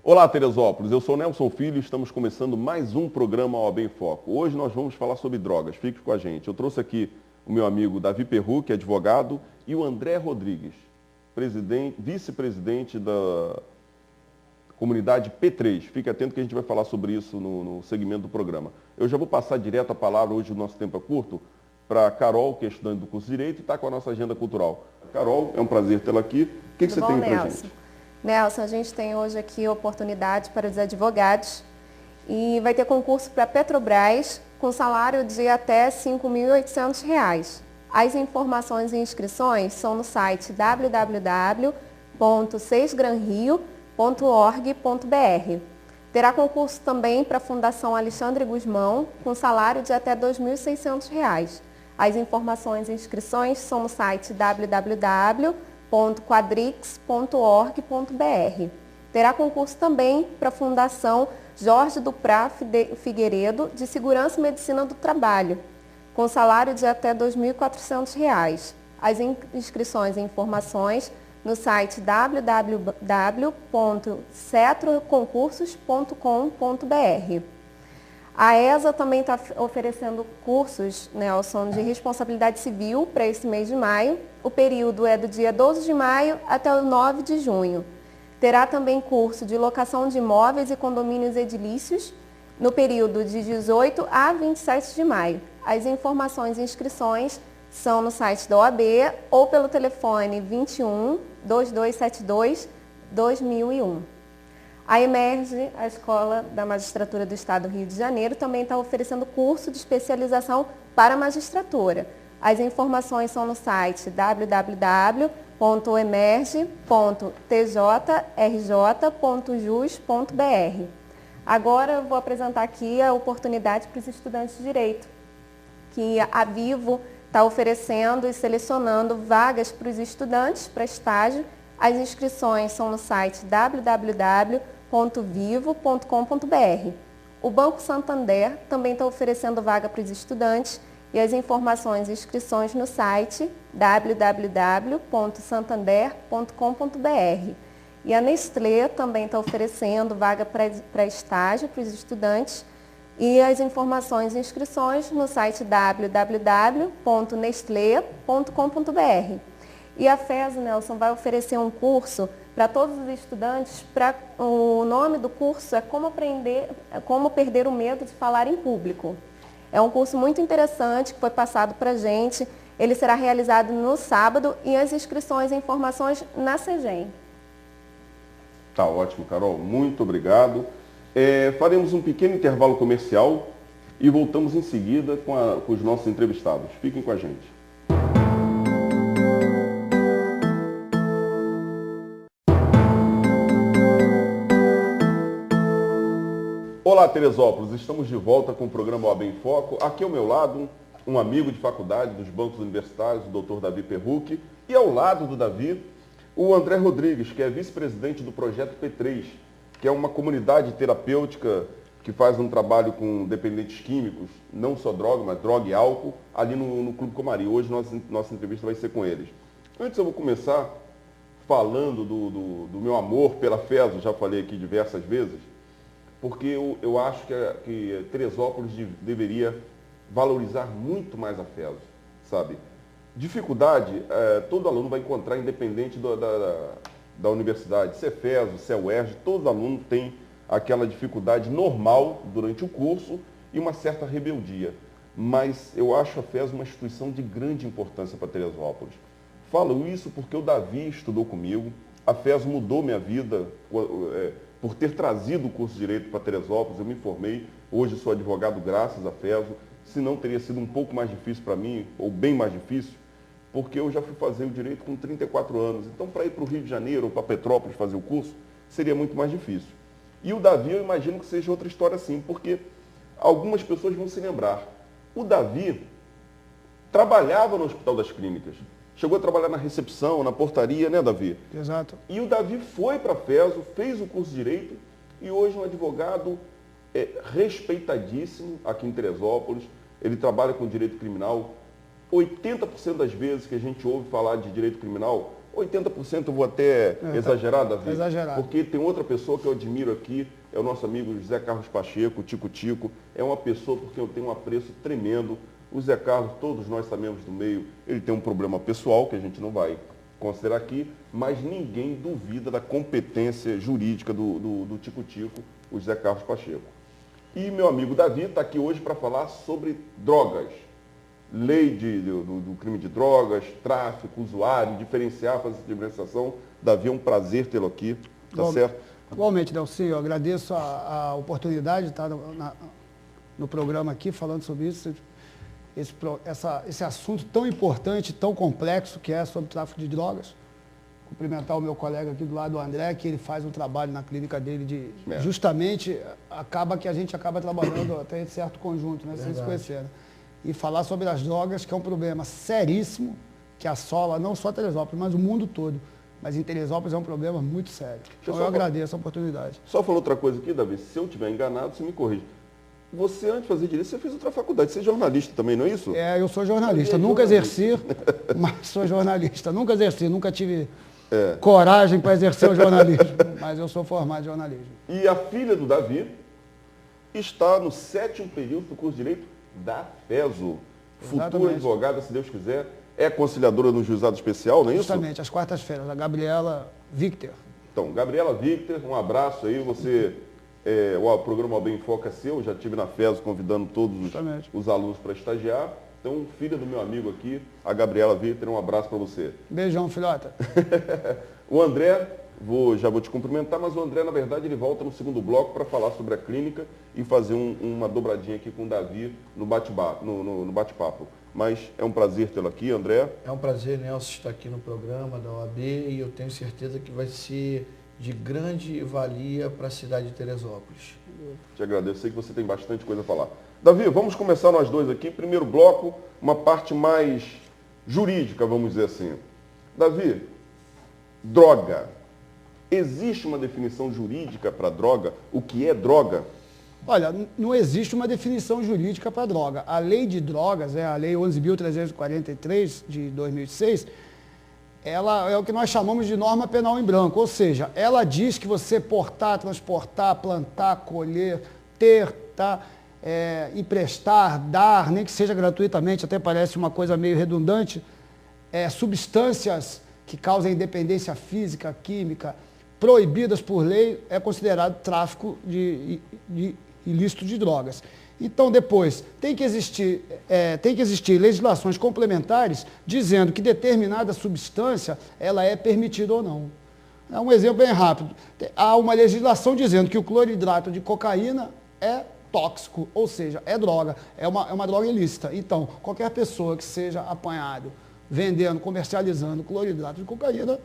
Olá, Teresópolis. Eu sou Nelson Filho e estamos começando mais um programa OAB em Foco. Hoje nós vamos falar sobre drogas. Fique com a gente. Eu trouxe aqui o meu amigo Davi Perru, que é advogado, e o André Rodrigues, vice-presidente da comunidade P3. Fique atento que a gente vai falar sobre isso no segmento do programa. Eu já vou passar direto a palavra, hoje o nosso tempo é curto, para a Carol, que é estudante do curso de Direito e está com a nossa agenda cultural. Carol, é um prazer tê-la aqui. O que você tem para a gente? Nelson, a gente tem hoje aqui a oportunidade para os advogados e vai ter concurso para Petrobras com salário de até R$ 5.800. As informações e inscrições são no site www.sesgranrio.org.br. Terá concurso também para a Fundação Alexandre Gusmão com salário de até R$ 2.600. As informações e inscrições são no site www.quadrix.org.br. Terá concurso também para a Fundação Jorge Duprá Figueiredo de Segurança e Medicina do Trabalho, com salário de até R$ 2.400. As inscrições e informações no site www.cetroconcursos.com.br. A ESA também está oferecendo cursos, Nelson, de responsabilidade civil para esse mês de maio. O período é do dia 12 de maio até o 9 de junho. Terá também curso de locação de imóveis e condomínios edilícios no período de 18 a 27 de maio. As informações e inscrições são no site da OAB ou pelo telefone 21 2272 2001. A Emerge, a Escola da Magistratura do Estado do Rio de Janeiro, também está oferecendo curso de especialização para a magistratura. As informações são no site www.emerge.tjrj.jus.br. Agora eu vou apresentar aqui a oportunidade para os estudantes de Direito, que a Vivo está oferecendo e selecionando vagas para os estudantes para estágio. As inscrições são no site www.vivo.com.br. O Banco Santander também está oferecendo vaga para os estudantes e as informações e inscrições no site www.santander.com.br. E a Nestlé também está oferecendo vaga para estágio para os estudantes e as informações e inscrições no site www.nestlé.com.br. E a FES, Nelson, vai oferecer um curso para todos os estudantes. O nome do curso é Como Perder o Medo de Falar em Público. É um curso muito interessante que foi passado para a gente. Ele será realizado no sábado e as inscrições e informações na CEGEM. Tá ótimo, Carol. Muito obrigado. Faremos um pequeno intervalo comercial e voltamos em seguida com os nossos entrevistados. Fiquem com a gente. Olá, Teresópolis. Estamos de volta com o programa OAB em Foco. Aqui ao meu lado, um amigo de faculdade dos bancos universitários, o Dr. Davi Perru, e ao lado do Davi, o André Rodrigues, que é vice-presidente do projeto P3, que é uma comunidade terapêutica que faz um trabalho com dependentes químicos, não só droga, mas droga e álcool, ali no Clube Comari. Hoje nossa entrevista vai ser com eles. Antes eu vou começar falando do meu amor pela FES, eu já falei aqui diversas vezes, porque eu acho que Teresópolis deveria valorizar muito mais a FES, sabe? Dificuldade, todo aluno vai encontrar independente da universidade, se é FES, se é UERJ, todo aluno tem aquela dificuldade normal durante o curso e uma certa rebeldia. Mas eu acho a FES uma instituição de grande importância para Teresópolis. Falo isso porque o Davi estudou comigo, a FES mudou minha vida por ter trazido o curso de Direito para Teresópolis. Eu me formei, hoje sou advogado graças à FES, senão teria sido um pouco mais difícil para mim, ou bem mais difícil, porque eu já fui fazer o Direito com 34 anos. Então, para ir para o Rio de Janeiro ou para Petrópolis fazer o curso, seria muito mais difícil. E o Davi, eu imagino que seja outra história assim, porque algumas pessoas vão se lembrar. O Davi trabalhava no Hospital das Clínicas, chegou a trabalhar na recepção, na portaria, né, Davi? Exato. E o Davi foi para a FES, fez o curso de Direito e hoje é um advogado respeitadíssimo aqui em Teresópolis. Ele trabalha com direito criminal. 80% das vezes que a gente ouve falar de direito criminal 80% eu vou até exagerar, Davi. Exagerado. Porque tem outra pessoa que eu admiro aqui, é o nosso amigo José Carlos Pacheco, Tico Tico. É uma pessoa por quem eu tenho um apreço tremendo. O Zé Carlos, todos nós sabemos do meio, ele tem um problema pessoal que a gente não vai considerar aqui, mas ninguém duvida da competência jurídica do Tico Tico, o José Carlos Pacheco. E meu amigo Davi está aqui hoje para falar sobre drogas. Lei do crime de drogas, tráfico, usuário, diferenciar, fazer essa diferenciação. Davi, é um prazer tê-lo aqui, tá certo? Igualmente, Delcinho, eu agradeço a oportunidade de estar no programa aqui falando sobre isso, esse assunto tão importante, tão complexo que é sobre tráfico de drogas. Cumprimentar o meu colega aqui do lado, o André, que ele faz um trabalho na clínica dele justamente, acaba que a gente acaba trabalhando até em certo conjunto, né, sem se conhecer, né? E falar sobre as drogas, que é um problema seríssimo, que assola não só Teresópolis, mas o mundo todo. Mas em Teresópolis é um problema muito sério. Então eu agradeço a oportunidade. Só falou outra coisa aqui, Davi, se eu estiver enganado, você me corrige. Você, antes de fazer direito, você fez outra faculdade. Você é jornalista também, não é isso? Eu sou jornalista. Nunca exerci, mas sou jornalista. Nunca exerci, nunca tive coragem para exercer o jornalismo. Mas eu sou formado em jornalismo. E a filha do Davi está no 7º período do curso de Direito da FESO. Futura advogada, se Deus quiser. É conciliadora no juizado especial, não é isso? Justamente, às quartas-feiras. A Gabriela Victor. Então, Gabriela Victor, um abraço aí. Você... o programa Bem Foca é seu, já estive na FESO convidando todos os alunos para estagiar. Então, filha do meu amigo aqui, a Gabriela Victor, um abraço para você. Beijão, filhota. O André, já vou te cumprimentar, mas o André, na verdade, ele volta no segundo bloco para falar sobre a clínica e fazer uma dobradinha aqui com o Davi no bate-papo. Mas é um prazer tê-lo aqui, André. É um prazer, Nelson, estar aqui no programa da OAB e eu tenho certeza que vai ser de grande valia para a cidade de Teresópolis. Te agradeço, sei que você tem bastante coisa a falar. Davi, vamos começar nós dois aqui. Primeiro bloco, uma parte mais jurídica, vamos dizer assim. Davi, droga. Existe uma definição jurídica para droga? O que é droga? Olha, não existe uma definição jurídica para droga. A lei de drogas, a lei 11.343 de 2006, ela é o que nós chamamos de norma penal em branco, ou seja, ela diz que você portar, transportar, plantar, colher, ter, emprestar, dar, nem que seja gratuitamente, até parece uma coisa meio redundante, substâncias que causam independência física, química, proibidas por lei, é considerado tráfico ilícito de drogas. Então, depois, tem que existir legislações complementares dizendo que determinada substância ela é permitida ou não. É um exemplo bem rápido. Há uma legislação dizendo que o cloridrato de cocaína é tóxico, ou seja, é droga, é uma droga ilícita. Então, qualquer pessoa que seja apanhado vendendo, comercializando cloridrato de cocaína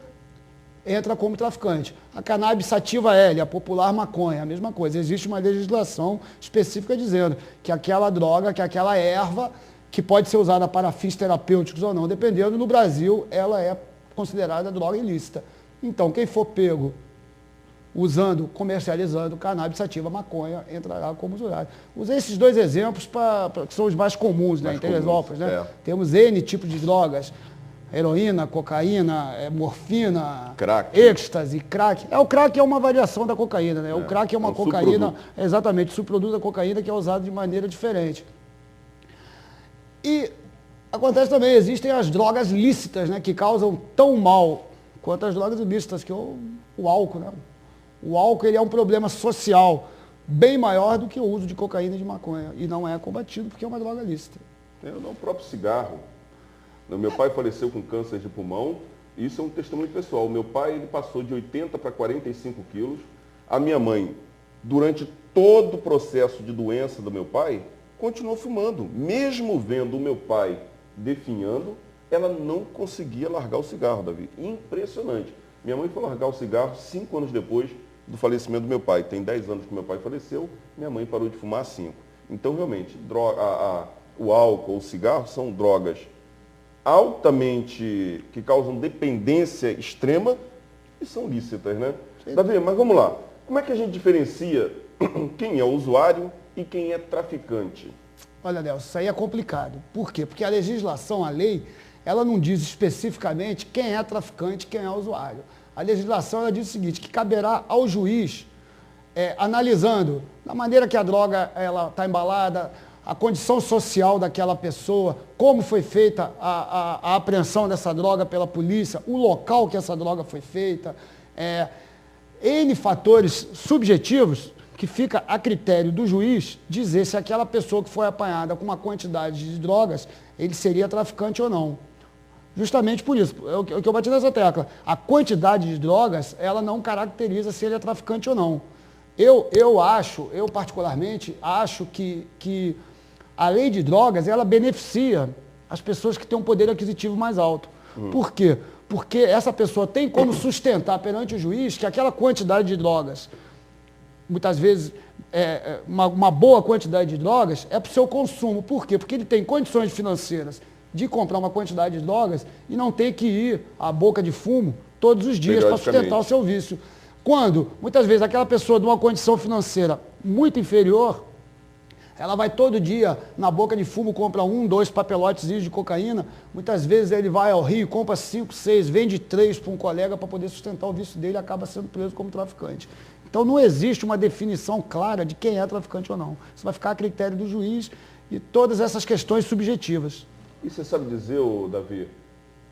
entra como traficante. A cannabis sativa L, a popular maconha, a mesma coisa. Existe uma legislação específica dizendo que aquela droga, que aquela erva, que pode ser usada para fins terapêuticos ou não, dependendo, no Brasil, ela é considerada droga ilícita. Então, quem for pego usando, comercializando cannabis sativa maconha, entrará como usuário. Usei esses dois exemplos que são os mais comuns, né, em Teresópolis. Né? Temos N tipos de drogas. Heroína, cocaína, morfina, crack. Êxtase, crack. O crack é uma variação da cocaína, né? O crack é uma cocaína, exatamente, subproduto da cocaína que é usado de maneira diferente. E acontece também, existem as drogas lícitas, né? Que causam tão mal quanto as drogas ilícitas, que é o álcool, né? O álcool ele é um problema social bem maior do que o uso de cocaína e de maconha. E não é combatido porque é uma droga lícita. O próprio cigarro. Meu pai faleceu com câncer de pulmão, isso é um testemunho pessoal. O meu pai ele passou de 80 para 45 quilos. A minha mãe, durante todo o processo de doença do meu pai, continuou fumando. Mesmo vendo o meu pai definhando, ela não conseguia largar o cigarro, Davi. Impressionante. Minha mãe foi largar o cigarro 5 anos depois do falecimento do meu pai. Tem 10 anos que meu pai faleceu, minha mãe parou de fumar há 5. Então, realmente, o álcool, o cigarro são drogas altamente, que causam dependência extrema e são lícitas, né? Davi, mas vamos lá. Como é que a gente diferencia quem é usuário e quem é traficante? Olha, Nelson, isso aí é complicado. Por quê? Porque a legislação, a lei, ela não diz especificamente quem é traficante e quem é usuário. A legislação ela diz o seguinte, que caberá ao juiz, analisando da maneira que a droga está embalada, a condição social daquela pessoa, como foi feita a apreensão dessa droga pela polícia, o local que essa droga foi feita, N fatores subjetivos que fica a critério do juiz dizer se aquela pessoa que foi apanhada com uma quantidade de drogas, ele seria traficante ou não. Justamente por isso, é o que eu bati nessa tecla. A quantidade de drogas, ela não caracteriza se ele é traficante ou não. Eu particularmente, acho que a lei de drogas, ela beneficia as pessoas que têm um poder aquisitivo mais alto. Por quê? Porque essa pessoa tem como sustentar perante o juiz que aquela quantidade de drogas, muitas vezes uma boa quantidade de drogas, é para o seu consumo. Por quê? Porque ele tem condições financeiras de comprar uma quantidade de drogas e não ter que ir à boca de fumo todos os dias para sustentar o seu vício. Quando, muitas vezes, aquela pessoa de uma condição financeira muito inferior, ela vai todo dia na boca de fumo, compra 1, 2 papelotes de cocaína, muitas vezes ele vai ao Rio, compra 5, 6, vende 3 para um colega para poder sustentar o vício dele e acaba sendo preso como traficante. Então não existe uma definição clara de quem é traficante ou não. Isso vai ficar a critério do juiz e todas essas questões subjetivas. E você sabe dizer, Davi,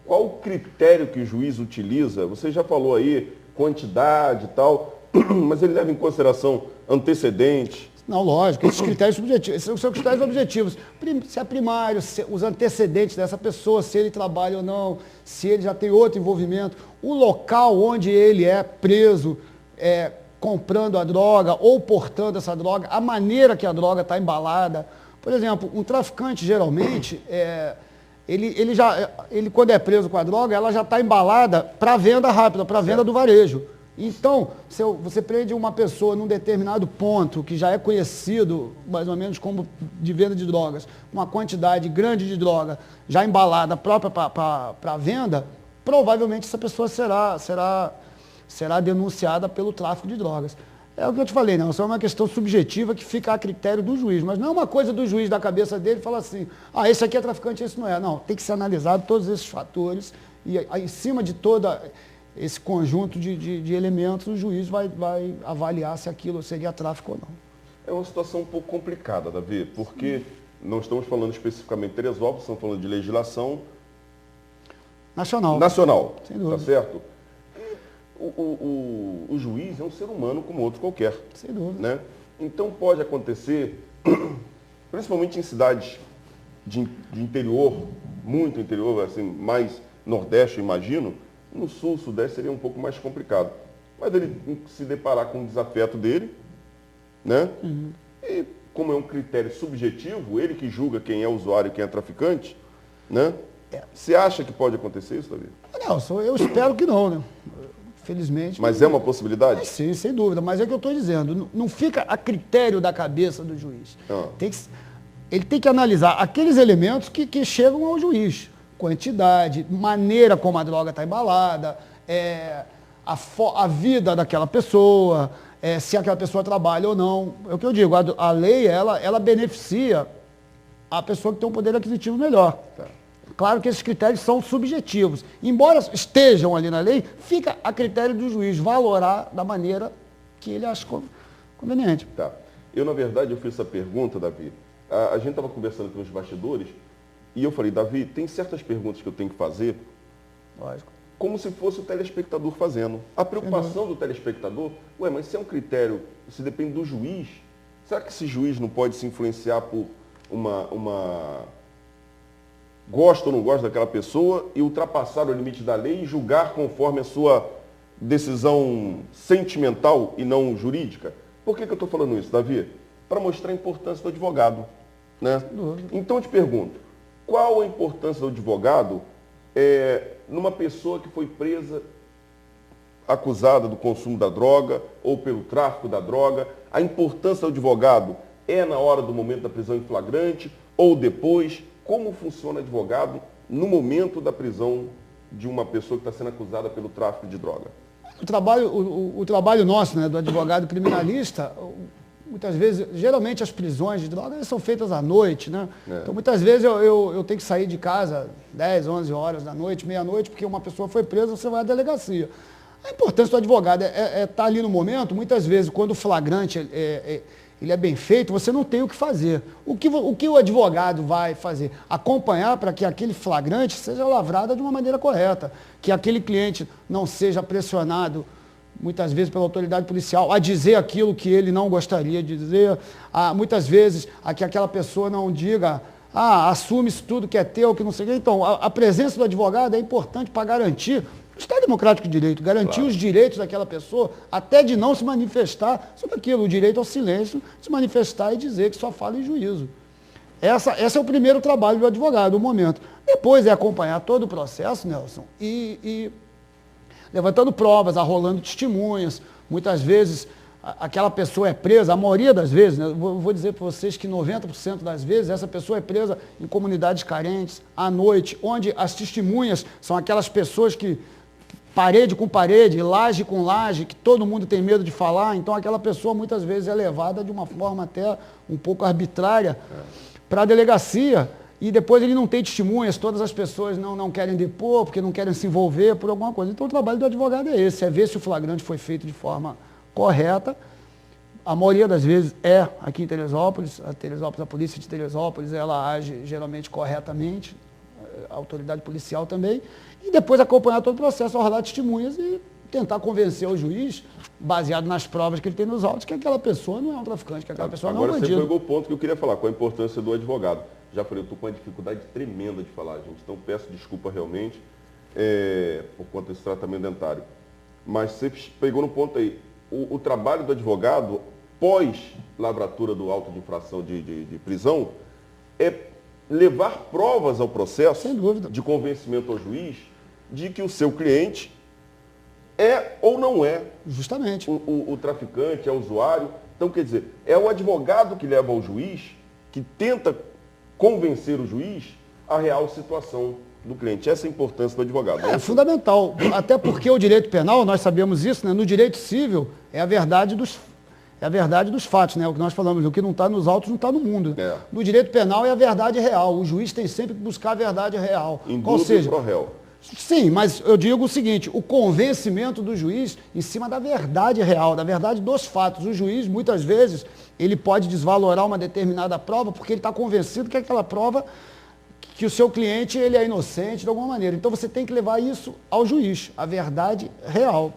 qual o critério que o juiz utiliza? Você já falou aí, quantidade e tal, mas ele leva em consideração antecedentes. Não, lógico, esses critérios subjetivos, esses são critérios objetivos. Se é primário, os antecedentes dessa pessoa, se ele trabalha ou não, se ele já tem outro envolvimento, o local onde ele é preso, comprando a droga ou portando essa droga, a maneira que a droga está embalada. Por exemplo, um traficante, geralmente, ele quando é preso com a droga, ela já está embalada para venda rápida, para venda do varejo. Então, se você prende uma pessoa num determinado ponto, que já é conhecido, mais ou menos, como de venda de drogas, uma quantidade grande de droga já embalada própria para venda, provavelmente essa pessoa será denunciada pelo tráfico de drogas. É o que eu te falei, não, isso é uma questão subjetiva que fica a critério do juiz, mas não é uma coisa do juiz da cabeça dele falar assim, esse aqui é traficante, esse não é. Não, tem que ser analisado todos esses fatores e em cima de todo esse conjunto de elementos, o juiz vai avaliar se aquilo seria tráfico ou não. É uma situação um pouco complicada, Davi, porque não estamos falando especificamente de Teresópolis, estamos falando de legislação nacional, sem dúvida. Tá certo? O juiz é um ser humano como outro qualquer. Sem dúvida. Né? Então pode acontecer, principalmente em cidades de interior, muito interior, assim, mais nordeste, eu imagino, no sul, sudeste seria um pouco mais complicado. Mas ele se deparar com o desafeto dele, né? E como é um critério subjetivo, ele que julga quem é usuário e quem é traficante, né? Você acha que pode acontecer isso, Davi? Não, eu espero que não, né? Felizmente. Mas é uma possibilidade? Sim, sem dúvida. Mas é o que eu estou dizendo. Não fica a critério da cabeça do juiz. Ele tem que analisar aqueles elementos que chegam ao juiz. Quantidade, maneira como a droga está embalada, a vida daquela pessoa, se aquela pessoa trabalha ou não. É o que eu digo, a lei, ela beneficia a pessoa que tem um poder aquisitivo melhor. Tá. Claro que esses critérios são subjetivos. Embora estejam ali na lei, fica a critério do juiz valorar da maneira que ele acha conveniente. Tá. Eu, na verdade, eu fiz essa pergunta, Davi. A gente estava conversando com os bastidores e eu falei, Davi, tem certas perguntas que eu tenho que fazer, Lógico. como se fosse o telespectador fazendo. A preocupação do telespectador, mas se é um critério, se depende do juiz, será que esse juiz não pode se influenciar por gosta ou não gosta daquela pessoa e ultrapassar o limite da lei e julgar conforme a sua decisão sentimental e não jurídica? Por que eu estou falando isso, Davi? Para mostrar a importância do advogado. Né? Então eu te pergunto, qual a importância do advogado numa pessoa que foi presa, acusada do consumo da droga ou pelo tráfico da droga? A importância do advogado é na hora do momento da prisão em flagrante ou depois? Como funciona o advogado no momento da prisão de uma pessoa que está sendo acusada pelo tráfico de droga? O trabalho nosso, né, do advogado criminalista, muitas vezes, geralmente as prisões de drogas são feitas à noite, né? Então, muitas vezes eu tenho que sair de casa 10, 11 horas da noite, meia-noite, porque uma pessoa foi presa, você vai à delegacia. A importância do advogado é estar ali no momento. Muitas vezes, quando o flagrante ele é bem feito, você não tem o que fazer. O que o advogado vai fazer? Acompanhar para que aquele flagrante seja lavrado de uma maneira correta, que aquele cliente não seja pressionado, muitas vezes pela autoridade policial, a dizer aquilo que ele não gostaria de dizer, muitas vezes a que aquela pessoa não diga, assume-se tudo que é teu, que não sei o quê. Então, a presença do advogado é importante para garantir o Estado Democrático de Direito, garantir os direitos daquela pessoa, até de não se manifestar sobre aquilo, o direito ao silêncio, se manifestar e dizer que só fala em juízo. Esse é o primeiro trabalho do advogado, o momento. Depois é acompanhar todo o processo, Nelson, e levantando provas, arrolando testemunhas. Muitas vezes aquela pessoa é presa, a maioria das vezes, né, vou dizer para vocês que 90% das vezes essa pessoa é presa em comunidades carentes, à noite, onde as testemunhas são aquelas pessoas que, parede com parede, laje com laje, que todo mundo tem medo de falar, então aquela pessoa muitas vezes é levada de uma forma até um pouco arbitrária para a delegacia, e depois ele não tem testemunhas, todas as pessoas não querem depor, porque não querem se envolver por alguma coisa. Então o trabalho do advogado é esse, é ver se o flagrante foi feito de forma correta. A maioria das vezes é aqui em Teresópolis, a polícia de Teresópolis, ela age geralmente corretamente, a autoridade policial também, e depois acompanhar todo o processo, arrolar testemunhas e tentar convencer o juiz, baseado nas provas que ele tem nos autos, que aquela pessoa não é um traficante, que aquela pessoa não é um bandido. Agora você pegou o ponto que eu queria falar, qual a importância do advogado. Já falei, eu estou com uma dificuldade tremenda de falar, gente, então peço desculpa realmente por conta desse tratamento dentário. Mas você pegou no ponto aí, o trabalho do advogado, pós-lavratura do auto de infração de prisão, é levar provas ao processo, sem dúvida, de convencimento ao juiz de que o seu cliente é ou não é justamente o traficante, é o usuário. Então, quer dizer, é o advogado que leva ao juiz, que tenta convencer o juiz a real situação do cliente. Essa é a importância do advogado. É fundamental, até porque o direito penal, nós sabemos isso, né? No direito civil é a verdade dos fatos, né? O que nós falamos, o que não está nos autos não está no mundo. No direito penal é a verdade real, o juiz tem sempre que buscar a verdade real. Ou seja, pro réu. Sim, mas eu digo o seguinte, o convencimento do juiz em cima da verdade real, da verdade dos fatos. O juiz, muitas vezes, ele pode desvalorar uma determinada prova porque ele está convencido que aquela prova, que o seu cliente ele é inocente de alguma maneira. Então você tem que levar isso ao juiz, a verdade real,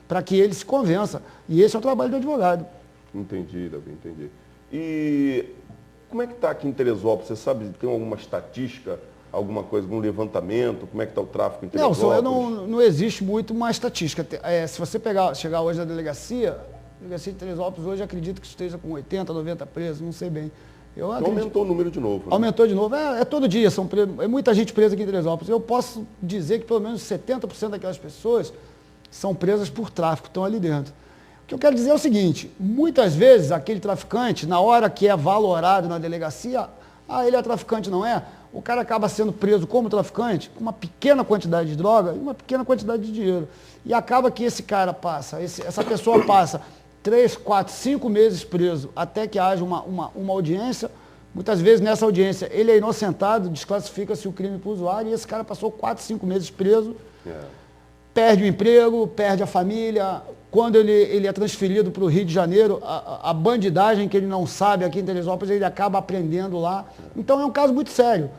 para que ele se convença. E esse é o trabalho do advogado. Entendi, Davi, entendi. E como é que está aqui em Teresópolis? Você sabe, tem alguma estatística, alguma coisa, algum levantamento? Como é que está o tráfico em Teresópolis? Não existe muito uma estatística. Se você chegar hoje na delegacia, a delegacia de Teresópolis hoje acredito que esteja com 80, 90 presos, não sei bem. Então aumentou o número de novo. Né? Aumentou de novo. É todo dia, é muita gente presa aqui em Teresópolis. Eu posso dizer que pelo menos 70% daquelas pessoas são presas por tráfico, estão ali dentro. O que eu quero dizer é o seguinte, muitas vezes aquele traficante, na hora que é valorado na delegacia, ele é traficante, não é? O cara acaba sendo preso como traficante, com uma pequena quantidade de droga e uma pequena quantidade de dinheiro. E acaba que esse cara passa, essa pessoa passa 3, 4, 5 meses preso até que haja uma audiência. Muitas vezes nessa audiência ele é inocentado, desclassifica-se o crime para o usuário e esse cara passou 4, 5 meses preso, perde o emprego, perde a família. Quando ele é transferido para o Rio de Janeiro, a bandidagem que ele não sabe aqui em Teresópolis, ele acaba aprendendo lá. Então é um caso muito sério.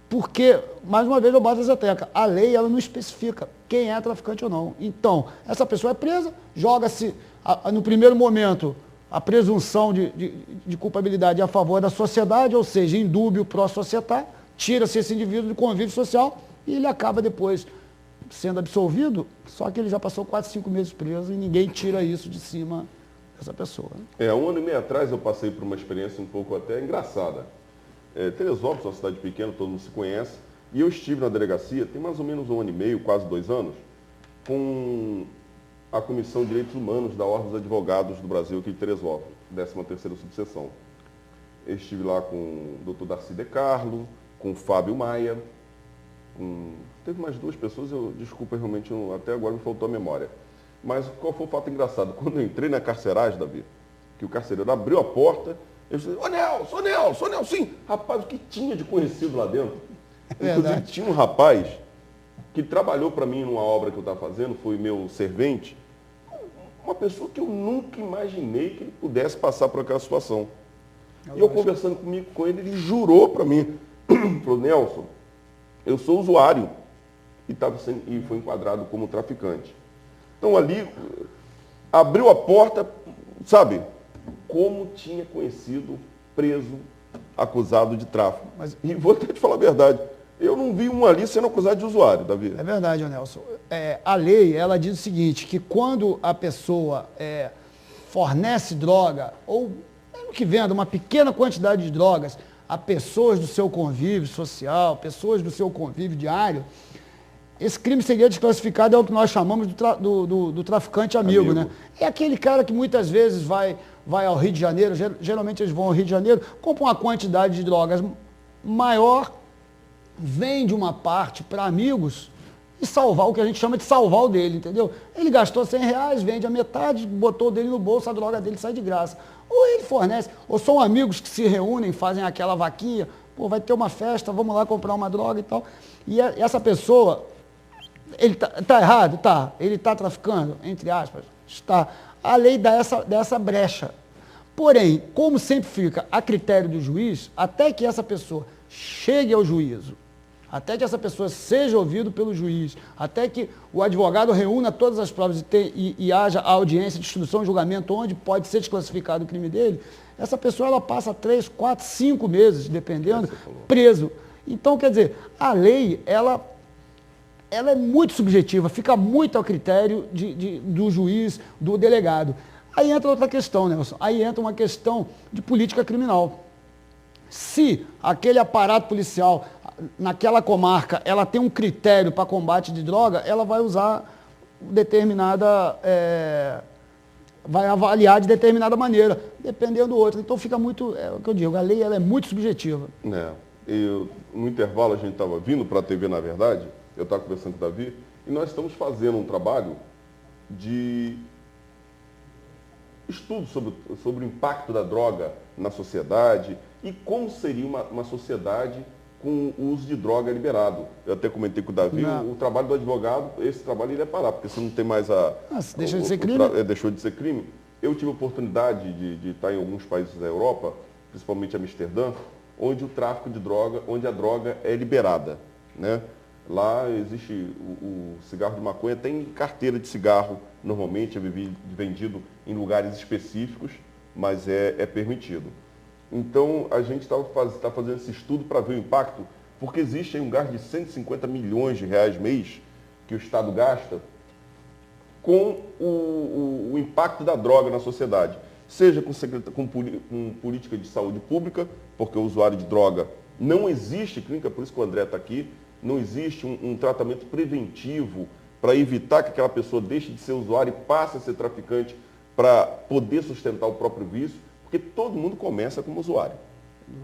Porque, mais uma vez, eu bato essa tecla, a lei ela não especifica quem é traficante ou não. Então, essa pessoa é presa, joga-se, no primeiro momento, a presunção de culpabilidade a favor da sociedade, ou seja, indúbio pró-societá, tira-se esse indivíduo do convívio social e ele acaba depois sendo absolvido, só que ele já passou 4, 5 meses preso e ninguém tira isso de cima dessa pessoa. 1 ano e meio atrás eu passei por uma experiência um pouco até engraçada. Teresópolis é uma cidade pequena, todo mundo se conhece, e eu estive na delegacia, tem mais ou menos 1 ano e meio, quase 2 anos, com a Comissão de Direitos Humanos da Ordem dos Advogados do Brasil aqui de Teresópolis, 13ª subseção. Eu estive lá com o Dr. Darcy De Carlo, com o Fábio Maia, teve mais 2 pessoas, desculpa, realmente, até agora me faltou a memória. Mas qual foi o fato engraçado? Quando eu entrei na carceragem, Davi, que o carcereiro abriu a porta, eu disse, ô Nelson, sim. Rapaz, o que tinha de conhecido lá dentro? Inclusive, tinha um rapaz que trabalhou para mim numa obra que eu estava fazendo, foi meu servente, uma pessoa que eu nunca imaginei que ele pudesse passar por aquela situação. E eu conversando comigo com ele, ele jurou para mim, falou, Nelson, eu sou usuário e foi enquadrado como traficante. Então ali, abriu a porta, sabe, como tinha conhecido preso, acusado de tráfico. E vou até te falar a verdade, eu não vi um ali sendo acusado de usuário, Davi. É verdade, Nelson. A lei, ela diz o seguinte, que quando a pessoa fornece droga, ou mesmo que venda uma pequena quantidade de drogas a pessoas do seu convívio social, pessoas do seu convívio diário, esse crime seria desclassificado, é o que nós chamamos do traficante amigo, né? É aquele cara que muitas vezes vai ao Rio de Janeiro, geralmente eles vão ao Rio de Janeiro, compram uma quantidade de drogas maior, vende uma parte para amigos e salvar, o que a gente chama de salvar o dele, entendeu? Ele gastou R$100, vende a metade, botou o dele no bolso, a droga dele sai de graça. Ou ele fornece, ou são amigos que se reúnem, fazem aquela vaquinha, pô, vai ter uma festa, vamos lá comprar uma droga e tal. E essa pessoa, ele tá errado? Tá. Ele está traficando? Entre aspas, está. A lei dá essa brecha. Porém, como sempre fica a critério do juiz, até que essa pessoa chegue ao juízo, até que essa pessoa seja ouvida pelo juiz, até que o advogado reúna todas as provas e haja a audiência de instrução e julgamento onde pode ser desclassificado o crime dele, essa pessoa ela passa 3, 4, 5 meses, dependendo, preso. Então, quer dizer, a lei, ela é muito subjetiva, fica muito ao critério do juiz, do delegado. Aí entra outra questão, Nelson, aí entra uma questão de política criminal. Se aquele aparato policial, naquela comarca, ela tem um critério para combate de droga, ela vai usar determinada, vai avaliar de determinada maneira, dependendo do outro. Então fica muito, é o que eu digo, a lei ela é muito subjetiva. No intervalo a gente estava vindo para a TV, na verdade, eu estava conversando com o Davi, e nós estamos fazendo um trabalho de estudo sobre o impacto da droga na sociedade e como seria uma sociedade com o uso de droga liberado. Eu até comentei com o Davi, o trabalho do advogado, esse trabalho ele é parar, porque se não tem mais deixou de ser crime? Deixou de ser crime. Eu tive a oportunidade de estar em alguns países da Europa, principalmente Amsterdã, onde o tráfico de droga, onde a droga é liberada, né? Lá existe o cigarro de maconha, tem carteira de cigarro, normalmente é vendido em lugares específicos, mas é permitido. Então, a gente está fazendo esse estudo para ver o impacto, porque existe aí um gasto de 150 milhões de reais mês que o Estado gasta com o impacto da droga na sociedade. Seja com política de saúde pública, porque o usuário de droga não existe clínica, por isso que o André está aqui, não existe um tratamento preventivo para evitar que aquela pessoa deixe de ser usuário e passe a ser traficante para poder sustentar o próprio vício, porque todo mundo começa como usuário.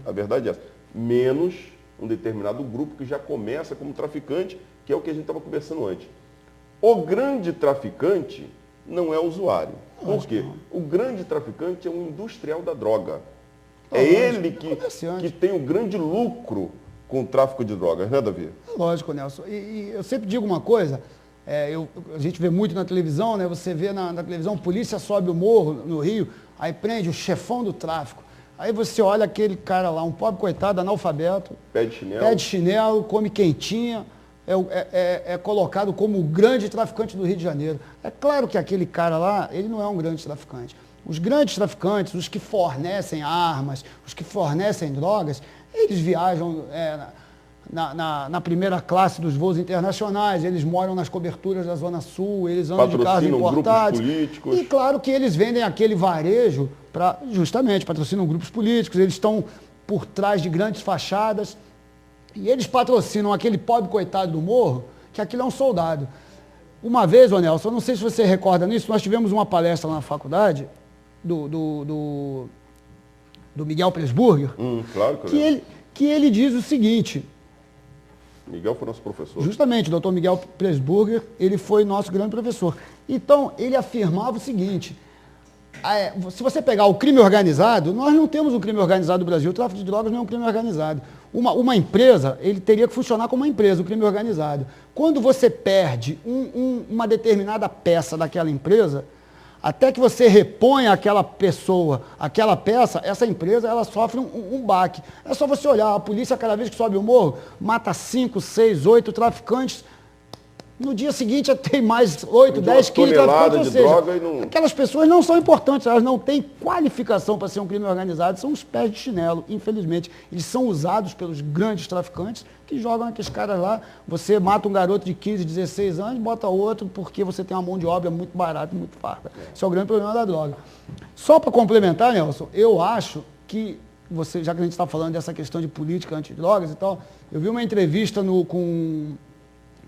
A verdade é essa. Menos um determinado grupo que já começa como traficante, que é o que a gente estava conversando antes. O grande traficante não é usuário. Por quê? O grande traficante é um industrial da droga. É ele que tem o grande lucro com o tráfico de drogas, né, Davi? Lógico, Nelson. E eu sempre digo uma coisa, a gente vê muito na televisão, né? Você vê na televisão, polícia sobe o morro no Rio, aí prende o chefão do tráfico. Aí você olha aquele cara lá, um pobre coitado, analfabeto, pé de chinelo, come quentinha, é colocado como o grande traficante do Rio de Janeiro. É claro que aquele cara lá, ele não é um grande traficante. Os grandes traficantes, os que fornecem armas, os que fornecem drogas, eles viajam na primeira classe dos voos internacionais, eles moram nas coberturas da Zona Sul, eles andam de carros importados. Grupos políticos. E claro que eles vendem aquele varejo justamente, patrocinam grupos políticos, eles estão por trás de grandes fachadas e eles patrocinam aquele pobre coitado do morro, que aquilo é um soldado. Uma vez, Nelson, eu não sei se você recorda nisso, nós tivemos uma palestra lá na faculdade do Miguel Presburger, claro que ele diz o seguinte. Miguel foi nosso professor. Justamente, o doutor Miguel Presburger, ele foi nosso grande professor. Então, ele afirmava o seguinte, se você pegar o crime organizado, nós não temos um crime organizado no Brasil. O tráfico de drogas não é um crime organizado. Uma empresa, ele teria que funcionar como uma empresa, o crime organizado. Quando você perde uma determinada peça daquela empresa, até que você reponha aquela pessoa, aquela peça, essa empresa, ela sofre um baque. É só você olhar, a polícia, cada vez que sobe o morro, mata 5, 6, 8 traficantes. No dia seguinte, tem mais 8, 10, 15 traficantes. Ou seja, aquelas pessoas não são importantes, elas não têm qualificação para ser um crime organizado, são os pés de chinelo, infelizmente. Eles são usados pelos grandes traficantes que jogam aqueles caras lá. Você mata um garoto de 15, 16 anos, bota outro porque você tem uma mão de obra muito barata, muito farta. Esse é o grande problema da droga. Só para complementar, Nelson, eu acho que já que a gente está falando dessa questão de política antidrogas e tal, eu vi uma entrevista com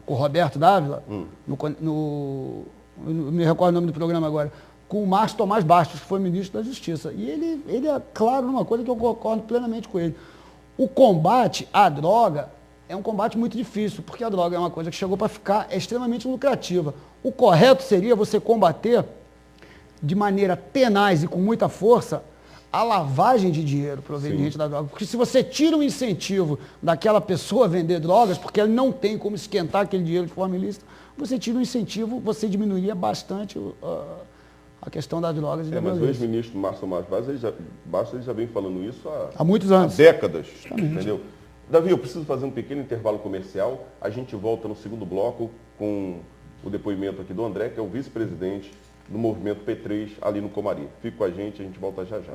o Roberto Dávila, não me recordo o nome do programa agora, com o Márcio Tomás Bastos, que foi ministro da Justiça. E ele é claro numa coisa que eu concordo plenamente com ele. O combate à droga é um combate muito difícil, porque a droga é uma coisa que chegou para ficar, é extremamente lucrativa. O correto seria você combater de maneira tenaz e com muita força a lavagem de dinheiro proveniente da droga. Porque se você tira um incentivo daquela pessoa a vender drogas, porque ela não tem como esquentar aquele dinheiro de forma ilícita, você tira um incentivo, você diminuiria bastante a questão das drogas. Mas o ex-ministro Márcio Tomás Bastos ele já vem falando isso há muitos anos. Há décadas. Entendeu? Davi, eu preciso fazer um pequeno intervalo comercial. A gente volta no segundo bloco com o depoimento aqui do André, que é o vice-presidente do movimento P3 ali no Comari. Fique com a gente volta já já.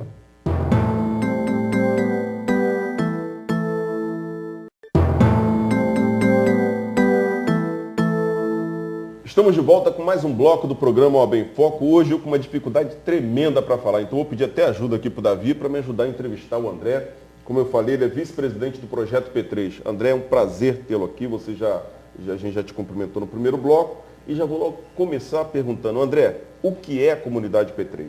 Estamos de volta com mais um bloco do programa OAB em Foco, hoje eu com uma dificuldade tremenda para falar, então vou pedir até ajuda aqui para o Davi para me ajudar a entrevistar o André. Como eu falei, ele é vice-presidente do Projeto P3. André, é um prazer tê-lo aqui, a gente já te cumprimentou no primeiro bloco e já vou logo começar perguntando, André, o que é a comunidade P3?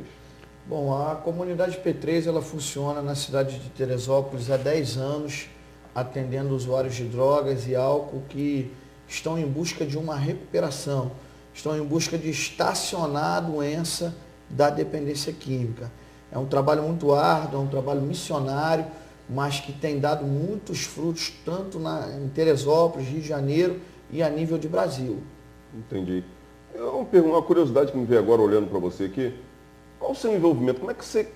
Bom, a comunidade P3 ela funciona na cidade de Teresópolis há 10 anos, atendendo usuários de drogas e álcool que estão em busca de uma recuperação, estão em busca de estacionar a doença da dependência química. É um trabalho muito árduo, é um trabalho missionário, mas que tem dado muitos frutos, tanto em Teresópolis, Rio de Janeiro e a nível de Brasil. Entendi. Uma curiosidade que me veio agora olhando para você aqui, qual o seu envolvimento? Como é que você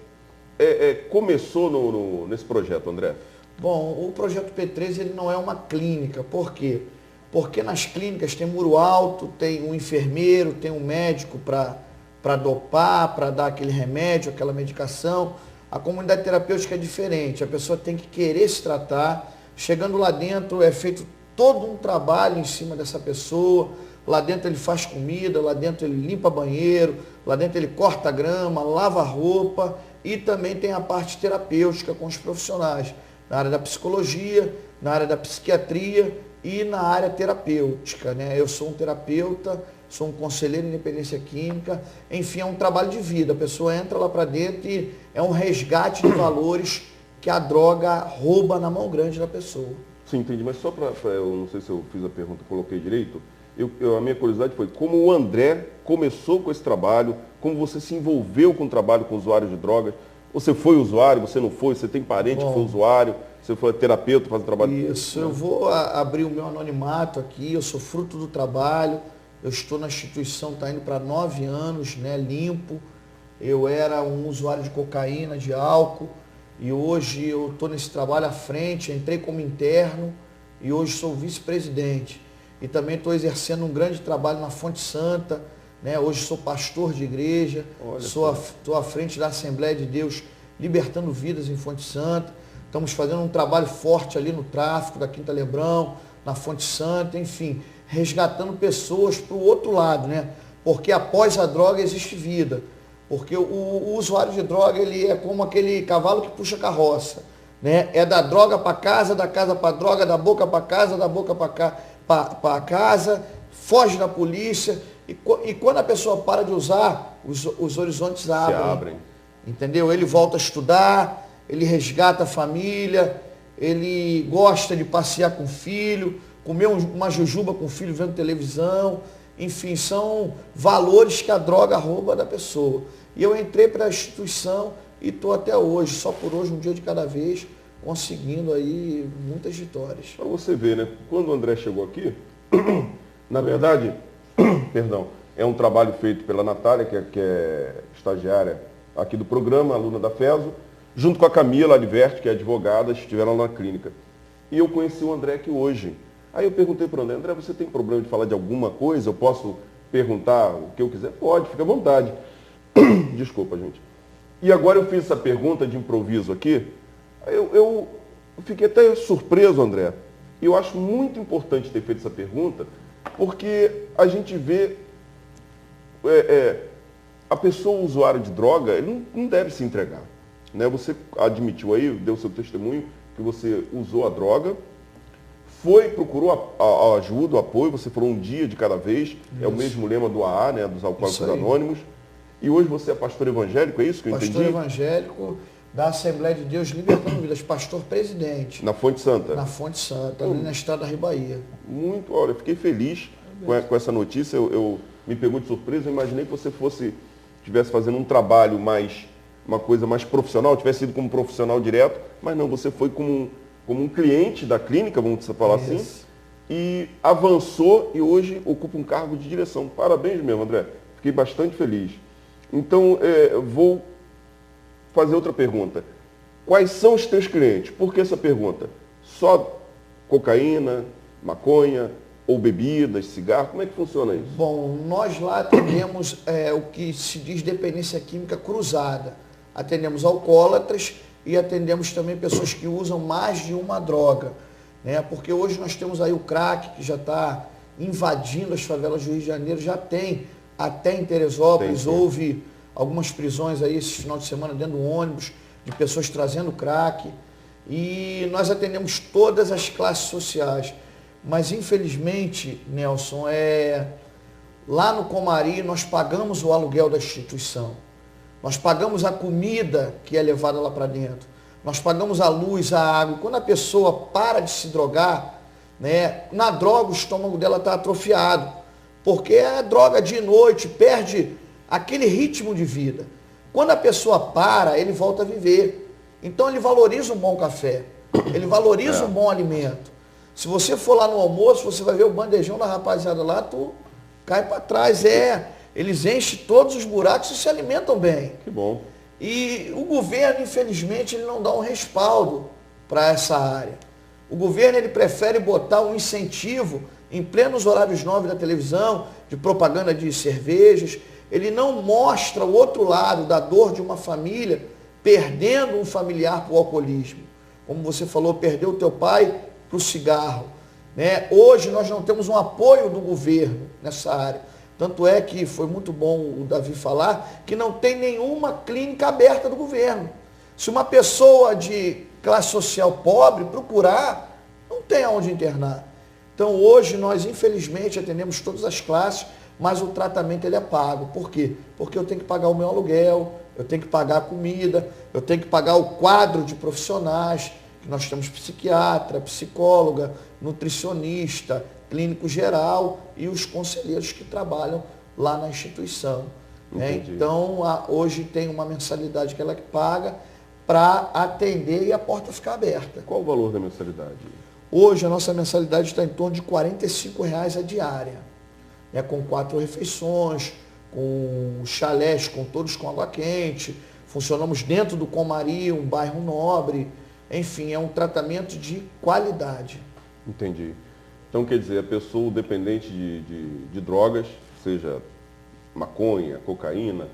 começou nesse projeto, André? Bom, o projeto P3 ele não é uma clínica, por quê? Porque nas clínicas tem muro alto, tem um enfermeiro, tem um médico para dopar, para dar aquele remédio, aquela medicação. A comunidade terapêutica é diferente, a pessoa tem que querer se tratar. Chegando lá dentro é feito todo um trabalho em cima dessa pessoa. Lá dentro ele faz comida, lá dentro ele limpa banheiro, lá dentro ele corta grama, lava roupa e também tem a parte terapêutica com os profissionais, na área da psicologia, na área da psiquiatria e na área terapêutica, né? Eu sou um terapeuta, sou um conselheiro em dependência química, enfim, é um trabalho de vida. A pessoa entra lá para dentro e é um resgate de valores que a droga rouba na mão grande da pessoa. Sim, entendi, mas só para eu não sei se eu fiz a pergunta, coloquei direito, a minha curiosidade foi como o André começou com esse trabalho, como você se envolveu com o trabalho com usuários de drogas. Você foi usuário, você não foi, você tem parente que foi usuário, você foi terapeuta, faz um trabalho... Isso, eu vou abrir o meu anonimato aqui, eu sou fruto do trabalho, eu estou na instituição, está indo para 9 anos, né, limpo. Eu era um usuário de cocaína, de álcool, e hoje eu estou nesse trabalho à frente, entrei como interno e hoje sou vice-presidente. E também estou exercendo um grande trabalho na Fonte Santa, né? Hoje sou pastor de igreja, estou à frente da Assembleia de Deus, libertando vidas em Fonte Santa. Estamos fazendo um trabalho forte ali no tráfico da Quinta Lebrão, na Fonte Santa, enfim, resgatando pessoas para o outro lado, né? Porque após a droga existe vida. Porque o usuário de droga, ele é como aquele cavalo que puxa carroça, né? É da droga para casa, da casa para droga, da boca para casa, da boca para casa, foge da polícia. E quando a pessoa para de usar, os horizontes abrem. Entendeu? Ele volta a estudar, ele resgata a família, ele gosta de passear com o filho, comer uma jujuba com o filho vendo televisão. enfim, são valores que a droga rouba da pessoa. E eu entrei para a instituição e estou até hoje, só por hoje, um dia de cada vez, conseguindo aí muitas vitórias. Para você ver, né? Quando o André chegou aqui, na verdade, perdão, é um trabalho feito pela Natália, que é estagiária aqui do programa, aluna da FESO, junto com a Camila Aliverte, que é advogada, estiveram lá na clínica. E eu conheci o André aqui hoje. Aí eu perguntei para o André, André, você tem problema de falar de alguma coisa? Eu posso perguntar o que eu quiser? Pode, fica à vontade. Desculpa, gente. E agora eu fiz essa pergunta de improviso aqui. Eu fiquei até surpreso, André. E eu acho muito importante ter feito essa pergunta, porque a gente vê a pessoa usuária de droga, ele não deve se entregar. Né? Você admitiu aí, deu seu testemunho, que você usou a droga, procurou a ajuda, o apoio, você falou um dia de cada vez, isso. É o mesmo lema do AA, né, dos Alcoólicos Anônimos. E hoje você é pastor evangélico, é isso que eu entendi? Pastor evangélico da Assembleia de Deus Libertando Vidas, pastor presidente. Na Fonte Santa? Na Fonte Santa, ali na estrada da Ribaía. Muito, olha, eu fiquei feliz com essa notícia, eu me pegou de surpresa, eu imaginei que você estivesse fazendo um trabalho uma coisa mais profissional, tivesse ido como profissional direto, mas não, você foi como um cliente da clínica, vamos falar assim, e avançou e hoje ocupa um cargo de direção. Parabéns mesmo, André. Fiquei bastante feliz. Então, vou fazer outra pergunta. Quais são os teus clientes? Por que essa pergunta? Só cocaína, maconha ou bebidas, cigarro? Como é que funciona isso? Bom, nós lá atendemos o que se diz dependência química cruzada. Atendemos alcoólatras e atendemos também pessoas que usam mais de uma droga. Né? Porque hoje nós temos aí o crack, que já está invadindo as favelas do Rio de Janeiro, já tem até em Teresópolis, houve algumas prisões aí esse final de semana dentro do ônibus, de pessoas trazendo crack. E nós atendemos todas as classes sociais. Mas infelizmente, Nelson, lá no Comari nós pagamos o aluguel da instituição. Nós pagamos a comida que é levada lá para dentro. Nós pagamos a luz, a água. Quando a pessoa para de se drogar, né, na droga o estômago dela está atrofiado. Porque é droga de noite, perde aquele ritmo de vida. Quando a pessoa para, ele volta a viver. Então ele valoriza um bom café, ele valoriza um bom alimento. Se você for lá no almoço, você vai ver o bandejão da rapaziada lá, tu cai para trás. Eles enchem todos os buracos e se alimentam bem. Que bom. E o governo, infelizmente, ele não dá um respaldo para essa área. O governo ele prefere botar um incentivo em plenos horários nobres da televisão, de propaganda de cervejas. Ele não mostra o outro lado da dor de uma família perdendo um familiar para o alcoolismo. Como você falou, perdeu o teu pai para o cigarro. Né? Hoje nós não temos um apoio do governo nessa área. Tanto é que foi muito bom o Davi falar que não tem nenhuma clínica aberta do governo. Se uma pessoa de classe social pobre procurar, não tem aonde internar. Então hoje nós infelizmente atendemos todas as classes, mas o tratamento ele é pago. Por quê? Porque eu tenho que pagar o meu aluguel, eu tenho que pagar a comida, eu tenho que pagar o quadro de profissionais, que nós temos psiquiatra, psicóloga, nutricionista, clínico geral e os conselheiros que trabalham lá na instituição. Então, hoje tem uma mensalidade que ela paga para atender e a porta ficar aberta. Qual o valor da mensalidade? Hoje a nossa mensalidade está em torno de R$ 45,00 a diária. Com 4 refeições, com chalés, com todos com água quente. Funcionamos dentro do Comari, um bairro nobre. Enfim, é um tratamento de qualidade. Entendi. Então, quer dizer, a pessoa dependente de drogas, seja maconha, cocaína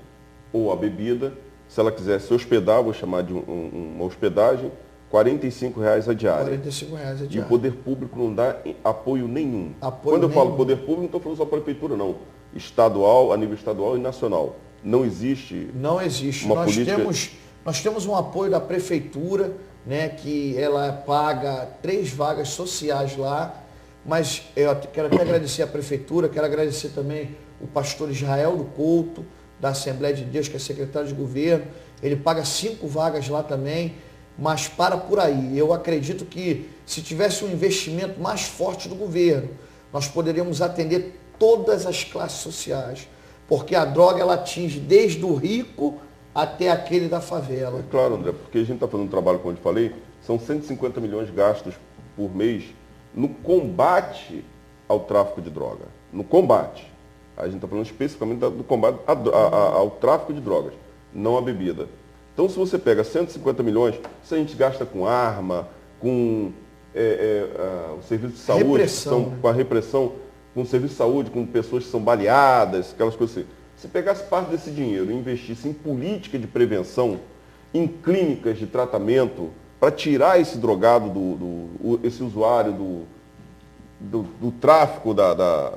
ou a bebida, se ela quiser se hospedar, vou chamar de uma hospedagem, R$ 45,00 a diária. R$ 45,00 a diária. E o poder público não dá apoio nenhum. Quando eu falo poder público, não estou falando só para a prefeitura, não. Estadual, a nível estadual e nacional. Não existe. Não existe. Uma política... Nós temos um apoio da prefeitura, né, que ela paga 3 vagas sociais lá. Mas eu quero até agradecer a prefeitura, quero agradecer também o pastor Israel do Couto, da Assembleia de Deus, que é secretário de governo. Ele paga 5 vagas lá também, mas para por aí. Eu acredito que se tivesse um investimento mais forte do governo, nós poderíamos atender todas as classes sociais, porque a droga ela atinge desde o rico até aquele da favela. É claro, André, porque a gente está fazendo um trabalho, como eu te falei, são 150 milhões gastos por mês no combate ao tráfico de droga. No combate. A gente está falando especificamente do combate ao tráfico de drogas, não a bebida. Então, se você pega 150 milhões, se a gente gasta com arma, com o serviço de saúde, Repressão, com a repressão, com o serviço de saúde, com pessoas que são baleadas, aquelas coisas assim. Se pegasse parte desse dinheiro e investisse em política de prevenção, em clínicas de tratamento, para tirar esse drogado, esse usuário do tráfico,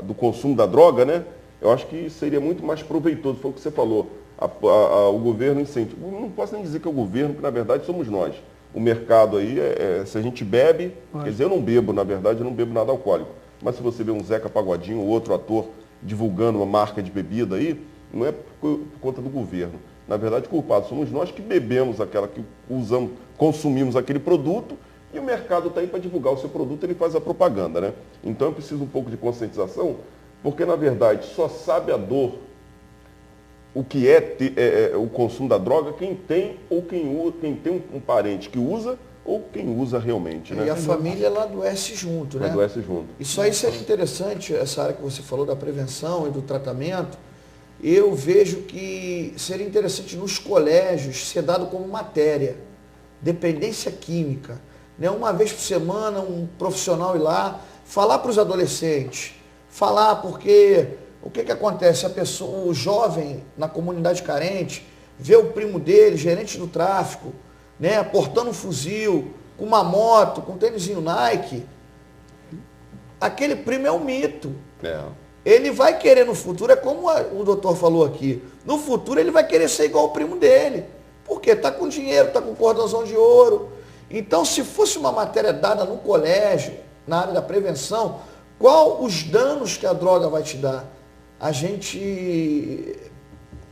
do consumo da droga, né? Eu acho que seria muito mais proveitoso, foi o que você falou, o governo incentiva. Não posso nem dizer que é o governo, porque na verdade somos nós. O mercado aí, se a gente bebe, quer dizer, eu não bebo, na verdade, eu não bebo nada alcoólico. Mas se você vê um Zeca Pagodinho ou outro ator divulgando uma marca de bebida aí, não é por conta do governo. Na verdade, culpados somos nós que bebemos aquela, que usamos, consumimos aquele produto e o mercado está aí para divulgar o seu produto, ele faz a propaganda, né? Então é preciso um pouco de conscientização, porque na verdade só sabe a dor, o que é o consumo da droga, quem tem ou quem tem um parente que usa ou quem usa realmente, né? E a família ela adoece junto, né? Adoece junto. Isso aí seria interessante, essa área que você falou da prevenção e do tratamento. Eu vejo que seria interessante nos colégios ser dado como matéria, dependência química. Né? Uma vez por semana, um profissional ir lá, falar para os adolescentes, falar porque o que acontece? O jovem na comunidade carente vê o primo dele, gerente do tráfico, né, portando um fuzil, com uma moto, com um tênisinho Nike. Aquele primo é um mito. Ele vai querer no futuro, é como o doutor falou aqui, no futuro ele vai querer ser igual ao primo dele. Por quê? Está com dinheiro, está com cordãozão de ouro. Então, se fosse uma matéria dada no colégio, na área da prevenção, qual os danos que a droga vai te dar? A gente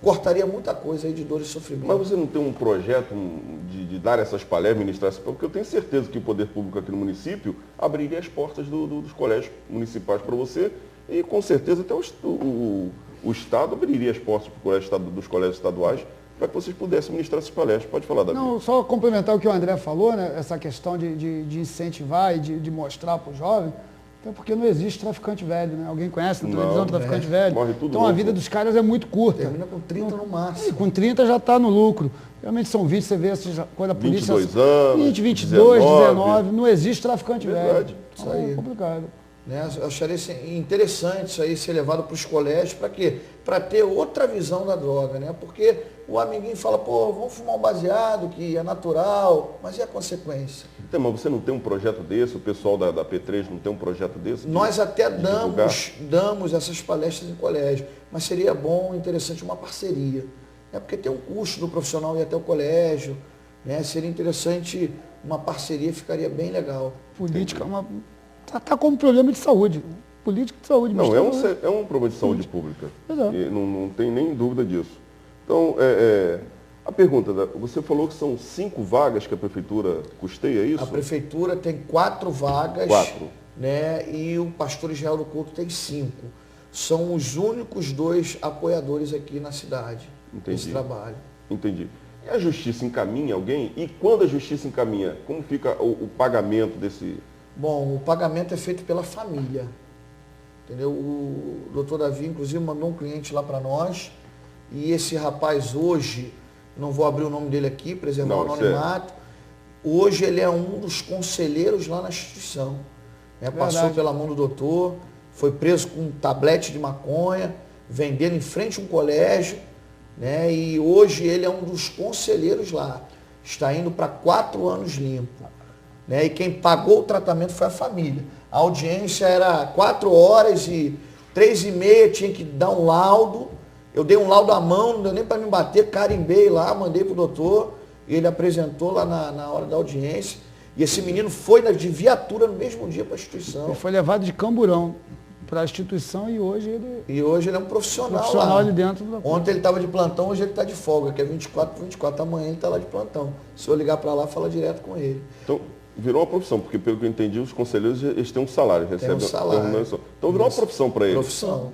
cortaria muita coisa aí de dor e sofrimento. Mas você não tem um projeto de dar essas palestras, ministrar essas palestras? Porque eu tenho certeza que o poder público aqui no município abriria as portas dos colégios municipais para você e com certeza até o Estado abriria as portas dos colégios estaduais para que vocês pudessem ministrar essas palestras. Pode falar, Davi. Não, só complementar o que o André falou, né? Essa questão de incentivar e de mostrar para o jovem, até porque não existe traficante velho, né? Alguém conhece na televisão traficante velho? Morre tudo então louco. A vida dos caras é muito curta. Termina com 30 no máximo. E com 30 já está no lucro. Realmente são 20, você vê quando a polícia... 22 anos, 20, 22, 19. 19, não existe traficante Verdade. velho. Isso aí. É complicado. Né? Eu acharia interessante isso aí ser levado para os colégios, para quê? Para ter outra visão da droga, né? Porque o amiguinho fala, pô, vamos fumar um baseado, que é natural, mas e a consequência? Então, mas você não tem um projeto desse? O pessoal da P3 não tem um projeto desse? Nós até damos essas palestras em colégio, mas seria bom, interessante uma parceria. Né? Porque tem um custo do profissional ir até o colégio, né? Seria interessante uma parceria, ficaria bem legal. Política está como problema de saúde. Política de saúde. Não, é um problema de saúde pública. Exato. E não tem nem dúvida disso. Então, a pergunta, você falou que são 5 vagas que a prefeitura custeia, é isso? A prefeitura tem 4 vagas. 4. Né? E o pastor Israel do Couto tem 5. São os únicos 2 apoiadores aqui na cidade. Entendi. Desse trabalho. Entendi. E a justiça encaminha alguém? E quando a justiça encaminha, como fica o pagamento desse... Bom, o pagamento é feito pela família. Entendeu? O doutor Davi, inclusive, mandou um cliente lá para nós. E esse rapaz hoje, não vou abrir o nome dele aqui, preservar o anonimato. Hoje ele é um dos conselheiros lá na instituição. Né? Passou pela mão do doutor, foi preso com um tablete de maconha, vendendo em frente a um colégio. Né? E hoje ele é um dos conselheiros lá. Está indo para 4 anos limpo. Né? E quem pagou o tratamento foi a família. A audiência era 4 horas e 3h30 tinha que dar um laudo. Eu dei um laudo à mão, não deu nem para me bater, carimbei lá, mandei para o doutor. E ele apresentou lá na hora da audiência. E esse menino foi de viatura no mesmo dia para a instituição. Ele foi levado de Camburão para a instituição e hoje ele é um profissional lá. ali dentro. Ontem ele estava de plantão, hoje ele está de folga, que é 24/24. Amanhã ele está lá de plantão. Se eu ligar para lá, fala direto com ele. Então, Virou uma profissão, porque pelo que eu entendi, os conselheiros eles têm um salário, recebem salário. Então virou uma profissão para eles. Profissão.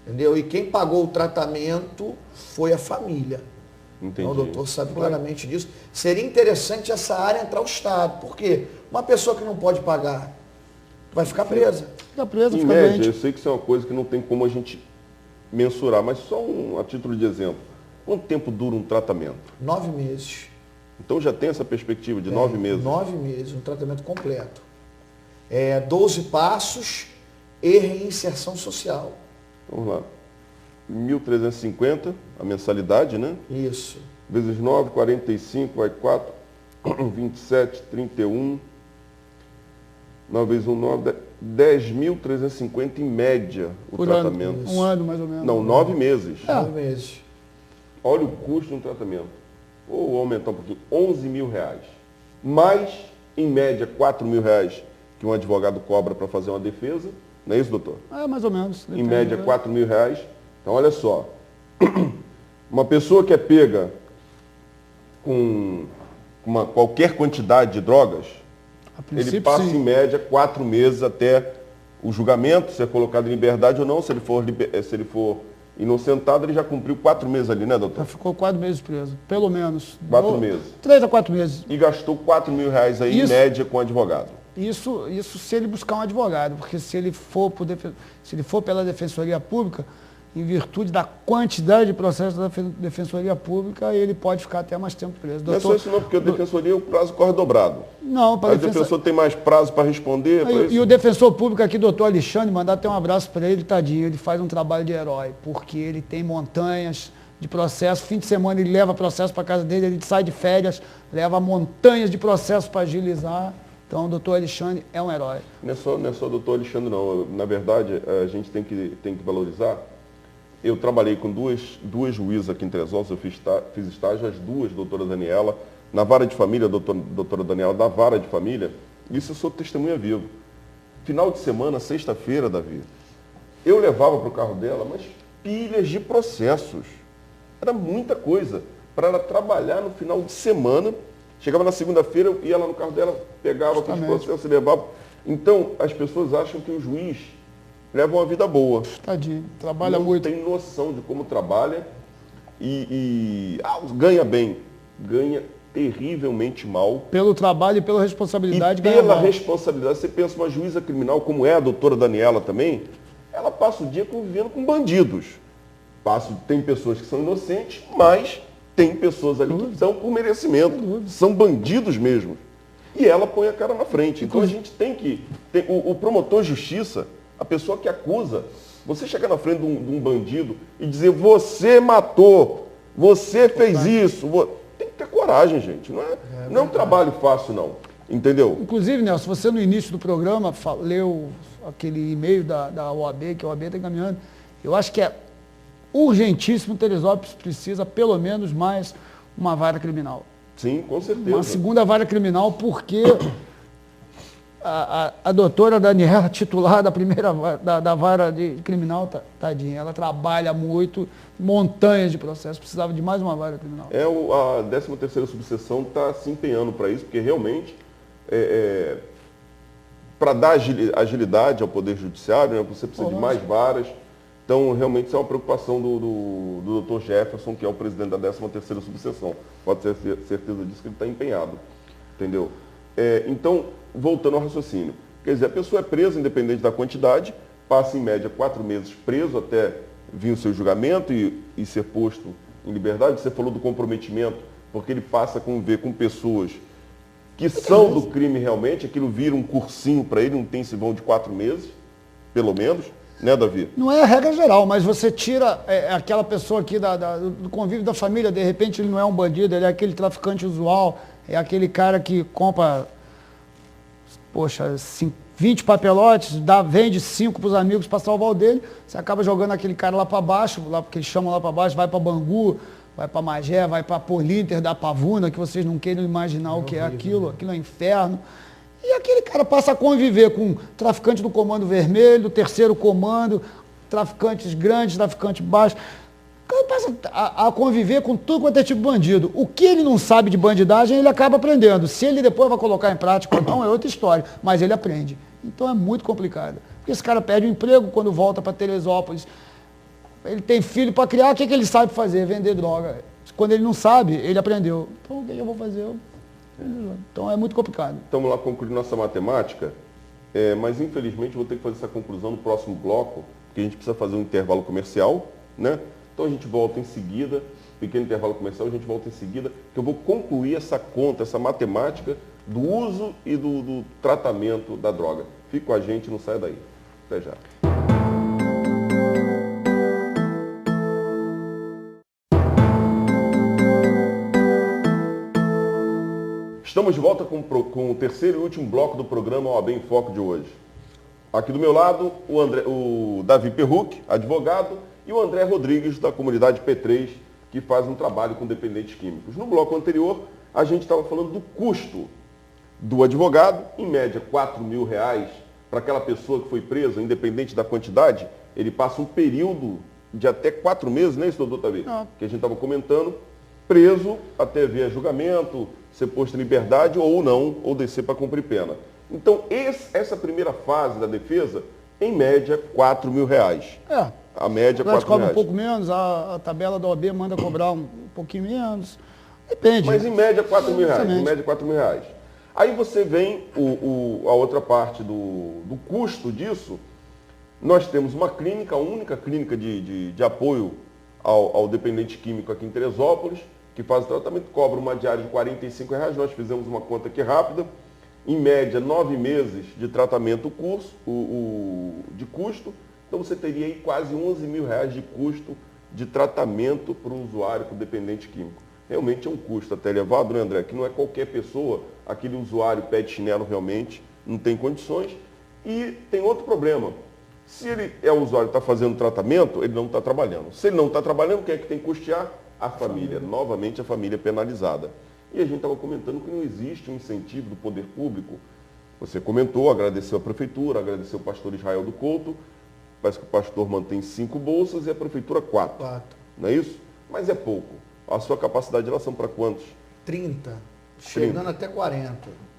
Entendeu? E quem pagou o tratamento foi a família. Entendi. Então, o doutor sabe claramente disso. Seria interessante essa área entrar o Estado. Por quê? Uma pessoa que não pode pagar vai ficar presa. Fica presa, Em fica média, doente. eu sei que isso é uma coisa que não tem como a gente mensurar, mas só a título de exemplo. Quanto tempo dura um tratamento? 9 meses. Então já tem essa perspectiva de 9 meses. 9 meses, um tratamento completo. 12 passos e reinserção social. Vamos lá. 1.350 a mensalidade, né? Isso. Vezes 9, 45, vai 4, 27, 31. 9 vezes 1, 9, 10.350 em média o Por tratamento. ano, um ano mais ou menos. Não, 9 meses. 9 meses. Olha o custo de um tratamento. Vou aumentar um pouquinho, 11 mil reais. Mais, em média, 4 mil reais que um advogado cobra para fazer uma defesa. Não é isso, doutor? É, mais ou menos. Em média, 4 mil reais. Então, olha só. Uma pessoa que é pega com qualquer quantidade de drogas, A ele princípio, passa, sim. em média, 4 meses até o julgamento, ser colocado em liberdade ou não. Se ele for inocentado, ele já cumpriu 4 meses ali, né, doutor? Já ficou 4 meses preso, pelo menos. 4 meses. 3 a 4 meses. E gastou 4 mil reais aí, em Isso. média, com advogado. Isso se ele buscar um advogado, porque se ele for pela Defensoria Pública, em virtude da quantidade de processos da Defensoria Pública, ele pode ficar até mais tempo preso. Não é só isso não, porque a defensoria, o prazo corre dobrado. Não, para Aí o defensor tem mais prazo para responder. E o defensor público aqui, doutor Alexandre, mandar até um abraço para ele, tadinho, ele faz um trabalho de herói, porque ele tem montanhas de processo, fim de semana ele leva processo para casa dele, ele sai de férias, leva montanhas de processo para agilizar. Então, o doutor Alexandre é um herói. Não é só o doutor Alexandre, não. Na verdade, a gente tem que valorizar. Eu trabalhei com duas juízas aqui em Teresópolis, eu fiz estágio, as duas, doutora Daniela, na vara de família, doutora Daniela, da vara de família. Isso eu sou testemunha vivo. Final de semana, sexta-feira, Davi, eu levava para o carro dela, mas pilhas de processos. Era muita coisa para ela trabalhar no final de semana. Chegava na segunda-feira, eu ia lá no carro dela, pegava aqueles processos e levava. Então, as pessoas acham que o juiz leva uma vida boa. Tadinho, trabalha Não muito. tem noção de como trabalha ganha bem. Ganha terrivelmente mal. Pelo trabalho e pela responsabilidade. E ganha pela mal. responsabilidade, você pensa uma juíza criminal, como é a doutora Daniela também, ela passa o dia convivendo com bandidos. Tem pessoas que são inocentes, mas tem pessoas ali que estão por merecimento. São bandidos mesmo. E ela põe a cara na frente. Então a gente tem que... O promotor de justiça, a pessoa que acusa, você chegar na frente de um bandido e dizer, você matou, você fez isso. Tem que ter coragem, gente. Não é um trabalho fácil, não. Entendeu? Inclusive, Nelson, você no início do programa leu aquele e-mail da OAB, que a OAB está encaminhando. Eu acho que é urgentíssimo, Teresópolis precisa pelo menos mais uma vara criminal. Sim, com certeza. Uma segunda vara criminal, porque a doutora Daniela, titular da primeira da vara de criminal, tadinha, ela trabalha muito, montanhas de processos, precisava de mais uma vara criminal. A 13ª subseção está se empenhando para isso, porque realmente, para dar agilidade ao Poder Judiciário, né, você precisa de mais varas. Então, realmente, isso é uma preocupação do Dr. Jefferson, que é o presidente da 13ª subseção. Pode ter certeza disso que ele está empenhado. Entendeu? Então, voltando ao raciocínio. Quer dizer, a pessoa é presa, independente da quantidade, passa em média 4 meses preso até vir o seu julgamento e ser posto em liberdade. Você falou do comprometimento, porque ele passa a conviver com pessoas que são do crime realmente, aquilo vira um cursinho para ele, um intensivão de 4 meses, pelo menos. Né, Davi? Não é a regra geral, mas você tira aquela pessoa aqui do convívio da família, de repente ele não é um bandido, ele é aquele traficante usual, é aquele cara que compra, 20 papelotes, vende 5 para os amigos para salvar o dele, você acaba jogando aquele cara lá para baixo, lá porque eles chamam lá para baixo, vai para Bangu, vai para Magé, vai para Polinter da Pavuna, que vocês não queiram imaginar o que é aquilo é inferno. E aquele cara passa a conviver com traficante do comando vermelho, do terceiro comando, traficantes grandes, traficantes baixos. passa a conviver com tudo quanto é tipo de bandido. O que ele não sabe de bandidagem, ele acaba aprendendo. Se ele depois vai colocar em prática ou não, é outra história. Mas ele aprende. Então é muito complicado. Porque esse cara perde o emprego quando volta para Teresópolis. Ele tem filho para criar, o que ele sabe fazer? Vender droga. Quando ele não sabe, ele aprendeu. Então o que eu vou fazer? Então é muito complicado. Estamos lá concluindo nossa matemática, mas infelizmente vou ter que fazer essa conclusão no próximo bloco, porque a gente precisa fazer um intervalo comercial, né? Então a gente volta em seguida, pequeno intervalo comercial, a gente volta em seguida, que eu vou concluir essa conta, essa matemática do uso e do tratamento da droga. Fique com a gente, não saia daí. Até já. Estamos de volta com o terceiro e último bloco do programa OAB em Foco de hoje. Aqui do meu lado, o Davi Perrucchi, advogado, e o André Rodrigues, da comunidade P3, que faz um trabalho com dependentes químicos. No bloco anterior, a gente estava falando do custo do advogado, em média R$4.000, para aquela pessoa que foi presa, independente da quantidade, ele passa um período de até 4 meses, não é isso, doutor Davi? Não. Que a gente estava comentando, preso até ver julgamento, ser posto em liberdade ou não, ou descer para cumprir pena. Então, essa primeira fase da defesa, em média, R$4.000. A média, R$4.000. Cobra um pouco menos, a tabela da OAB manda cobrar um pouquinho menos. Depende. Mas em média, R$4.000. Em média, R$4.000. Aí você vem a outra parte do custo disso. Nós temos uma clínica, a única clínica de apoio ao dependente químico aqui em Teresópolis, que faz o tratamento, cobra uma diária de R$45. Nós fizemos uma conta aqui rápida. Em média, 9 meses de tratamento de custo. Então você teria aí quase R$11.000 de custo de tratamento para o usuário, para o dependente químico. Realmente é um custo até elevado, né, André? Que não é qualquer pessoa, aquele usuário pé de chinelo realmente não tem condições. E tem outro problema. Se ele é o usuário que está fazendo tratamento, ele não está trabalhando. Se ele não está trabalhando, quem é que tem que custear? A família. Novamente a família penalizada. E a gente estava comentando que não existe um incentivo do poder público. Você comentou, agradeceu a prefeitura, agradeceu o pastor Israel do Couto. Parece que o pastor mantém 5 bolsas e a prefeitura 4. Não é isso? Mas é pouco. A sua capacidade de relação para quantos? 30. Chegando até 40.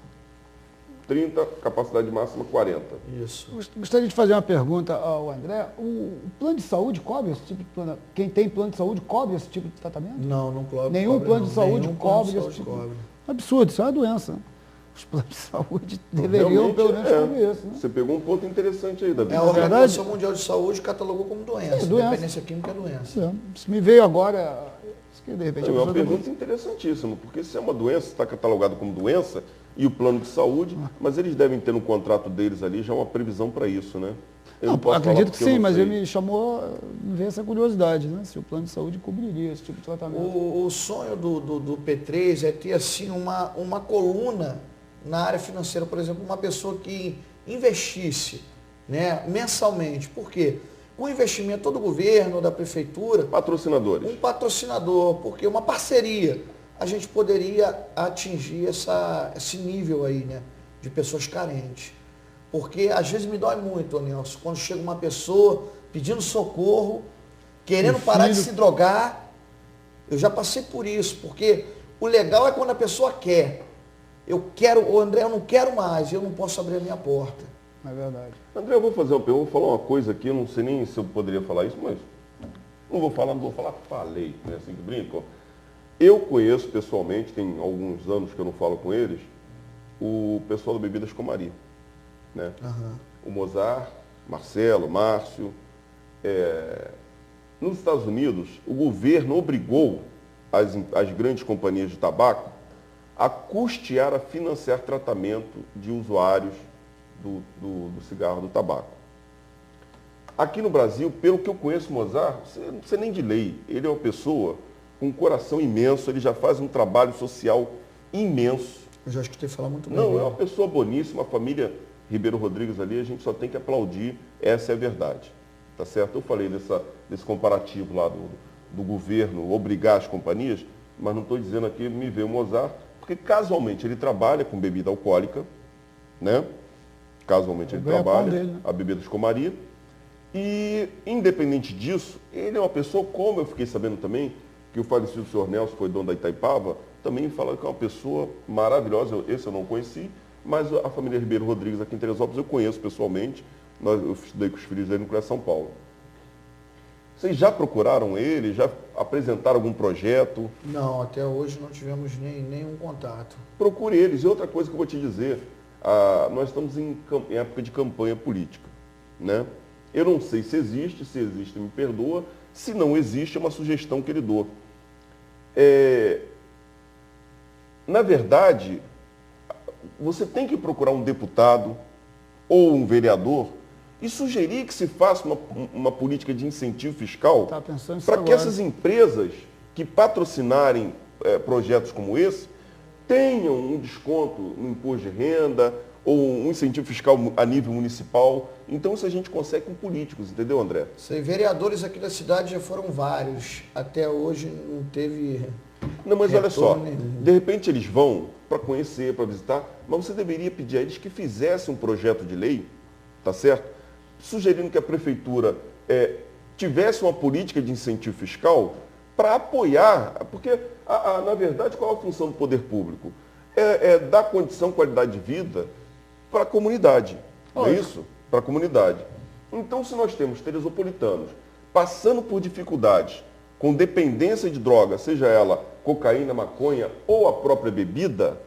30, capacidade máxima 40. Isso. Gostaria de fazer uma pergunta ao André. O plano de saúde cobre esse tipo de plano? Quem tem plano de saúde cobre esse tipo de tratamento? Não cobre. Nenhum plano de saúde cobre esse tipo. Cobre. Absurdo, isso é uma doença. Os planos de saúde deveriam pelo menos cobrir isso. Né? Você pegou um ponto interessante aí, Davi. A Organização Mundial de Saúde catalogou como doença. Dependência química é doença. Isso me veio agora. Isso que de repente é uma pergunta interessantíssima, porque se é uma doença, está catalogado como doença, e o plano de saúde, mas eles devem ter no contrato deles ali já uma previsão para isso, né? Eu acredito que sim, mas ele me veio essa curiosidade, né? Se o plano de saúde cobriria esse tipo de tratamento. O sonho do P3 é ter assim uma coluna na área financeira, por exemplo, uma pessoa que investisse, né, mensalmente. Por quê? Com o investimento do governo, da prefeitura... Patrocinadores. Um patrocinador, porque uma parceria, a gente poderia atingir esse nível aí, né, de pessoas carentes. Porque às vezes me dói muito, Nelson, quando chega uma pessoa pedindo socorro, querendo parar de se drogar. Eu já passei por isso, porque o legal é quando a pessoa quer. André, eu não quero mais, eu não posso abrir a minha porta. É verdade. André, eu vou falar uma coisa aqui, eu não sei nem se eu poderia falar isso, mas não vou falar, falei, né, assim que brinco. Eu conheço pessoalmente, tem alguns anos que eu não falo com eles, o pessoal do Bebidas Comari. Né? O Mozart, Marcelo, Márcio. Nos Estados Unidos, o governo obrigou as grandes companhias de tabaco a custear, a financiar tratamento de usuários do cigarro, do tabaco. Aqui no Brasil, pelo que eu conheço, Mozart, não precisa nem de lei. Ele é uma pessoa com um coração imenso, ele já faz um trabalho social imenso. Eu já escutei falar muito bem. Não, é uma pessoa boníssima, a família Ribeiro Rodrigues ali, a gente só tem que aplaudir, essa é a verdade. Tá certo? Eu falei desse comparativo lá do governo obrigar as companhias, mas não estou dizendo aqui, me vê o Mozart, porque casualmente ele trabalha com bebida alcoólica, né? Casualmente ele trabalha, a Bebidas Comari, E, independente disso, ele é uma pessoa, como eu fiquei sabendo também, que o falecido senhor Nelson foi dono da Itaipava, também fala que é uma pessoa maravilhosa. Esse eu não conheci, mas a família Ribeiro Rodrigues aqui em Teresópolis eu conheço pessoalmente. Eu estudei com os filhos dele no Colégio São Paulo. Vocês já procuraram ele? Já apresentaram algum projeto? Não, até hoje não tivemos nenhum contato. Procure eles. E outra coisa que eu vou te dizer, nós estamos em época de campanha política, né? Eu não sei se existe me perdoa. Se não existe, é uma sugestão que ele dou. Na verdade, você tem que procurar um deputado ou um vereador e sugerir que se faça uma política de incentivo fiscal para que essas empresas que patrocinarem projetos como esse tenham um desconto no imposto de renda ou um incentivo fiscal a nível municipal. Então isso a gente consegue com políticos, entendeu, André? Sei, vereadores aqui da cidade já foram vários. Até hoje não teve... Não, mas olha só, de repente eles vão para conhecer, para visitar, mas você deveria pedir a eles que fizessem um projeto de lei, tá certo? Sugerindo que a prefeitura tivesse uma política de incentivo fiscal para apoiar, porque, na verdade, qual é a função do poder público? Dar condição, qualidade de vida para a comunidade, não é isso? Para a comunidade. Então, se nós temos teresopolitanos passando por dificuldades, com dependência de droga, seja ela cocaína, maconha ou a própria bebida,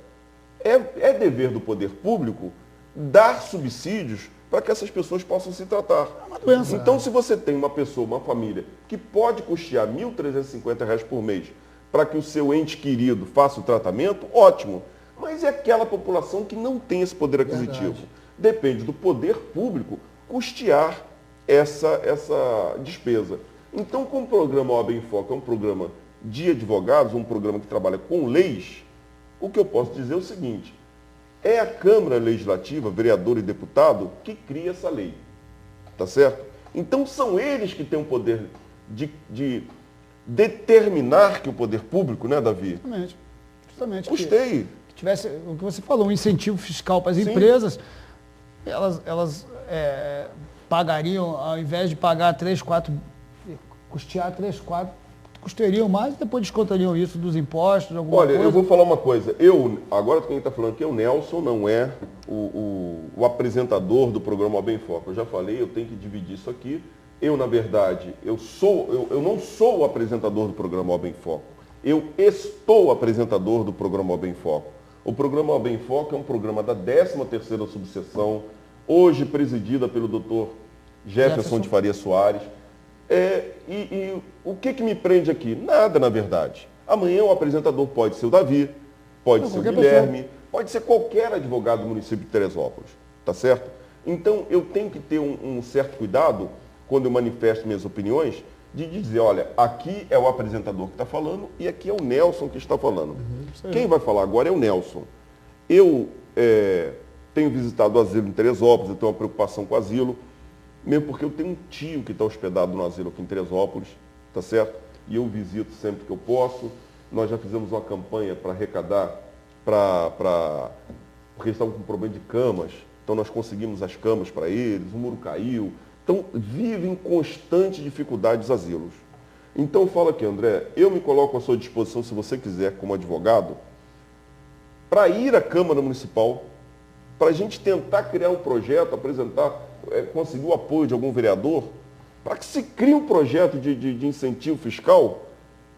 é dever do poder público dar subsídios para que essas pessoas possam se tratar. É uma doença. Então, se você tem uma pessoa, uma família, que pode custear R$ 1.350 por mês para que o seu ente querido faça o tratamento, ótimo. Mas é aquela população que não tem esse poder aquisitivo. Verdade. Depende do poder público custear essa despesa. Então, como o programa OAB em Foco é um programa de advogados, um programa que trabalha com leis, o que eu posso dizer é o seguinte: é a Câmara Legislativa, vereador e deputado, que cria essa lei. Tá certo? Então, são eles que têm o poder de determinar que o poder público, né, Davi? Justamente. Gostei. Que tivesse, o que você falou, um incentivo fiscal para as empresas, elas pagariam, ao invés de pagar 3, 4, custear 3, 4, custeriam mais e depois descontariam isso dos impostos, alguma coisa. Olha, eu vou falar uma coisa. Agora quem está falando aqui é o Nelson, não é o apresentador do programa OAB em Foco. Eu já falei, eu tenho que dividir isso aqui. Eu, na verdade, eu não sou o apresentador do programa OAB em Foco. Eu estou apresentador do programa OAB em Foco. O programa OAB em Foco é um programa da 13ª subseção, hoje presidida pelo Dr. Jefferson de Faria Soares. E o que me prende aqui? Nada, na verdade. Amanhã o apresentador pode ser o Davi, pode ser o Guilherme, pode ser qualquer advogado do município de Teresópolis, tá certo? Então, eu tenho que ter um certo cuidado, quando eu manifesto minhas opiniões, de dizer, olha, aqui é o apresentador que está falando e aqui é o Nelson que está falando. Quem vai falar agora é o Nelson. Eu tenho visitado o asilo em Teresópolis, eu tenho uma preocupação com o asilo, mesmo porque eu tenho um tio que está hospedado no asilo aqui em Teresópolis, tá certo? E eu visito sempre que eu posso. Nós já fizemos uma campanha para arrecadar, porque eles estavam com problema de camas, então nós conseguimos as camas para eles, o muro caiu. Então, vivem em constante dificuldade os asilos. Então, fala aqui, André, eu me coloco à sua disposição, se você quiser, como advogado, para ir à Câmara Municipal, para a gente tentar criar um projeto, apresentar, conseguir o apoio de algum vereador, para que se crie um projeto de incentivo fiscal,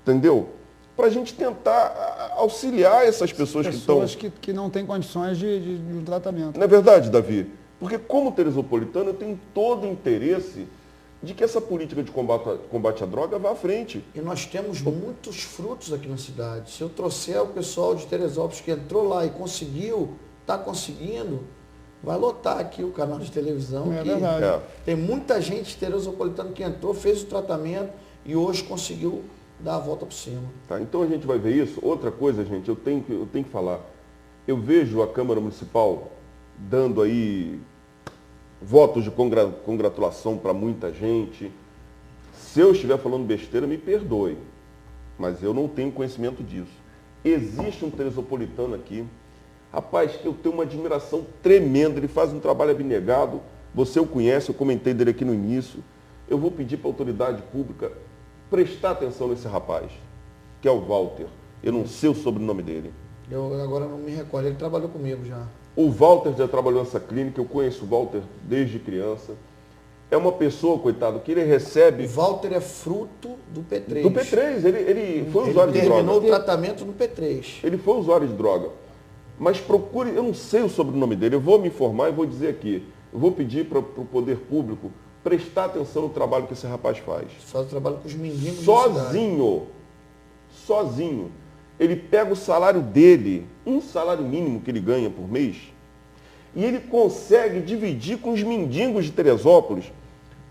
entendeu? Para a gente tentar auxiliar essas pessoas que estão... que não têm condições de um tratamento. Não é verdade, Davi? Porque como teresopolitano eu tenho todo o interesse de que essa política de combate à droga vá à frente. E nós temos muitos frutos aqui na cidade. Se eu trouxer o pessoal de Teresópolis que entrou lá e conseguiu, está conseguindo, vai lotar aqui o canal de televisão. É verdade. Tem muita gente teresopolitana que entrou, fez o tratamento e hoje conseguiu dar a volta por cima. Tá, então a gente vai ver isso. Outra coisa, gente, eu tenho que falar. Eu vejo a Câmara Municipal dando aí votos de congratulação para muita gente. Se eu estiver falando besteira, me perdoe, mas eu não tenho conhecimento disso. Existe um teresopolitano aqui, rapaz, que eu tenho uma admiração tremenda, ele faz um trabalho abnegado, Você o conhece, eu comentei dele aqui no início. Eu vou pedir para a autoridade pública prestar atenção nesse rapaz, que é o Walter. Eu não sei o sobrenome dele. Eu agora não me recordo, ele trabalhou comigo já. O Walter já trabalhou nessa clínica, eu conheço o Walter desde criança. É uma pessoa, coitado, que ele recebe... O Walter é fruto do P3. Do P3, ele foi usuário de droga. Ele terminou o tratamento no P3. Ele foi usuário de droga. Mas procure, eu não sei o sobrenome dele, eu vou me informar e vou dizer aqui. Eu vou pedir para o poder público prestar atenção no trabalho que esse rapaz faz. Faz o trabalho com os mendigos. Sozinho. Ele pega o salário dele, um salário mínimo que ele ganha por mês, e ele consegue dividir com os mendigos de Teresópolis.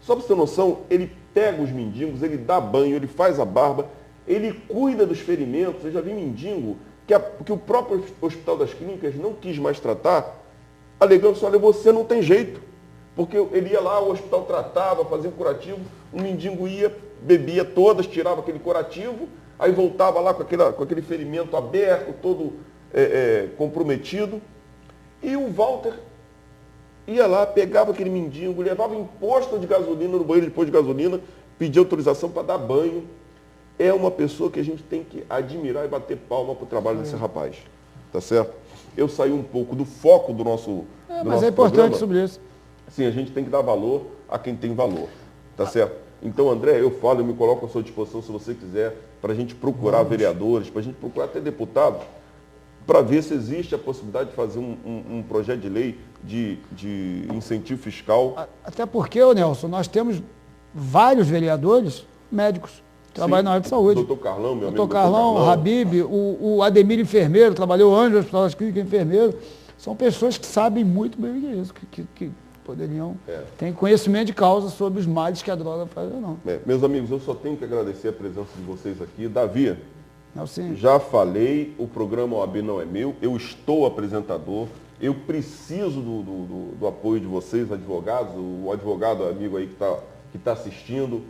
Só para você ter noção, ele pega os mendigos, ele dá banho, ele faz a barba, ele cuida dos ferimentos. Eu já vi mendigo que o próprio Hospital das Clínicas não quis mais tratar, alegando assim, olha, você não tem jeito. Porque ele ia lá, o hospital tratava, fazia um curativo, o mendigo ia, bebia todas, tirava aquele curativo, aí voltava lá com aquele ferimento aberto, todo comprometido. E o Walter ia lá, pegava aquele mendigo, levava em posto de gasolina, no banheiro de posto de gasolina, pedia autorização para dar banho. É uma pessoa que a gente tem que admirar e bater palma para o trabalho desse rapaz. Tá certo? Eu saí um pouco do foco do nosso mas é importante sobre isso. Sim, a gente tem que dar valor a quem tem valor. Tá certo? Então, André, eu me coloco à sua disposição, se você quiser, para a gente procurar vereadores, para a gente procurar até deputados, para ver se existe a possibilidade de fazer um projeto de lei de incentivo fiscal. Até porque, Nelson, nós temos vários vereadores médicos que trabalham na área de saúde. Doutor Carlão, meu amigo. Doutor Carlão, Habib, o Ademir enfermeiro, trabalhou anos no Hospital das Clínicas, enfermeiro. São pessoas que sabem muito bem o que é isso, que poderiam, têm conhecimento de causa sobre os males que a droga faz ou não. Meus amigos, eu só tenho que agradecer a presença de vocês aqui. Davi, Nelson, já falei, o programa OAB não é meu, eu estou apresentador, eu preciso do apoio de vocês, advogados, o advogado amigo aí que tá assistindo.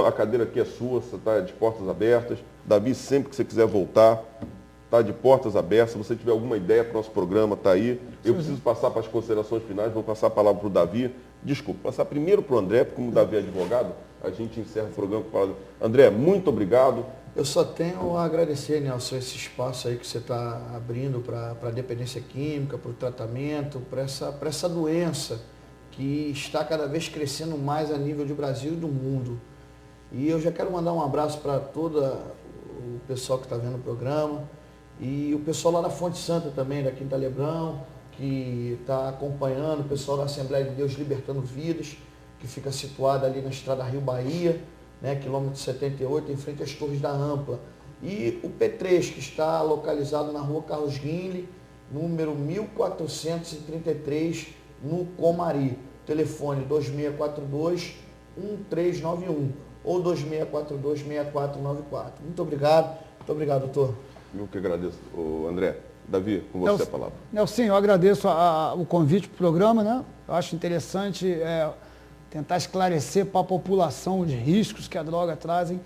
A cadeira aqui é sua, você está de portas abertas. Davi, sempre que você quiser voltar, está de portas abertas. Se você tiver alguma ideia para o nosso programa, está aí. Eu preciso passar para as considerações finais, vou passar a palavra para o Davi. Desculpa, passar primeiro para o André, porque como o Davi é advogado, a gente encerra o programa com a palavra. André, muito obrigado. Eu só tenho a agradecer, Nelson, esse espaço aí que você está abrindo para a dependência química, para o tratamento, para essa doença que está cada vez crescendo mais a nível de Brasil e do mundo. E eu já quero mandar um abraço para todo o pessoal que está vendo o programa e o pessoal lá da Fonte Santa também, da Quinta Lebrão, que está acompanhando, o pessoal da Assembleia de Deus Libertando Vidas, que fica situada ali na estrada Rio-Bahia, né, quilômetro 78, em frente às Torres da Ampla. E o P3, que está localizado na rua Carlos Guinle, número 1433, no Comari. Telefone 2642-1391 ou 2642-6494. Muito obrigado, doutor. Eu que agradeço, André. Davi, com você a palavra. Nelson, eu agradeço o convite para o programa, né? Eu acho interessante tentar esclarecer para a população os riscos que a droga trazem,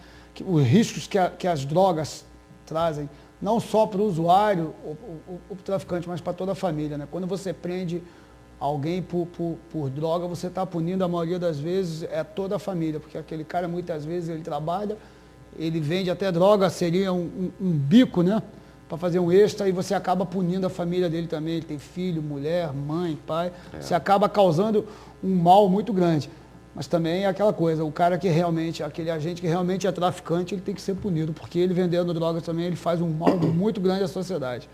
os riscos que as drogas trazem, não só para o usuário ou para o traficante, mas para toda a família, né? Quando você prende alguém por droga, você está punindo, a maioria das vezes, toda a família, porque aquele cara, muitas vezes, ele trabalha, ele vende até droga, seria um bico, né? Para fazer um extra, e você acaba punindo a família dele também. Ele tem filho, mulher, mãe, pai. Você acaba causando um mal muito grande. Mas também é aquela coisa, o cara que realmente, aquele agente que realmente é traficante, ele tem que ser punido, porque ele vendendo drogas também, ele faz um mal muito grande à sociedade.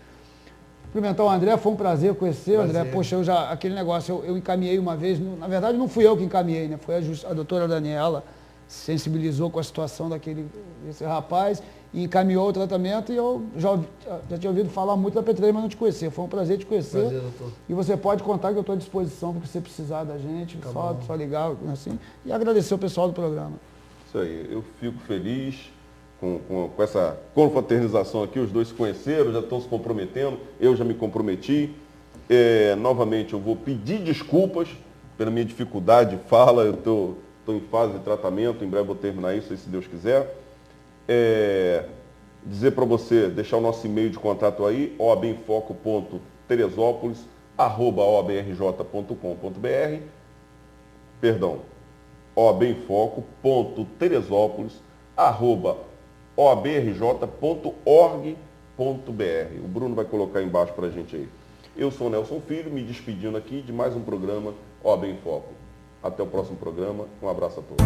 Cumprimentar o André, foi um prazer conhecer, André. Poxa, aquele negócio, eu encaminhei uma vez, na verdade não fui eu que encaminhei, né? Foi a doutora Daniela, sensibilizou com a situação desse rapaz e encaminhou o tratamento, e eu já tinha ouvido falar muito da P3, mas não te conhecia. Foi um prazer te conhecer. Prazer, doutor. E você pode contar que eu estou à disposição para você precisar da gente, só ligar, assim, e agradecer o pessoal do programa. Isso aí, eu fico feliz com essa confraternização aqui, os dois se conheceram, já estão se comprometendo, eu já me comprometi. Novamente, eu vou pedir desculpas pela minha dificuldade de fala, eu estou em fase de tratamento, em breve vou terminar isso, se Deus quiser. Dizer para você, deixar o nosso e-mail de contato aí, oabenfoco.teresópolis, oabenfoco.teresópolis, perdão, oabenfoco.teresópolis@oabrj.org.br. O Bruno vai colocar embaixo para a gente aí. Eu sou o Nelson Filho, me despedindo aqui de mais um programa OAB em Foco. Até o próximo programa. Um abraço a todos.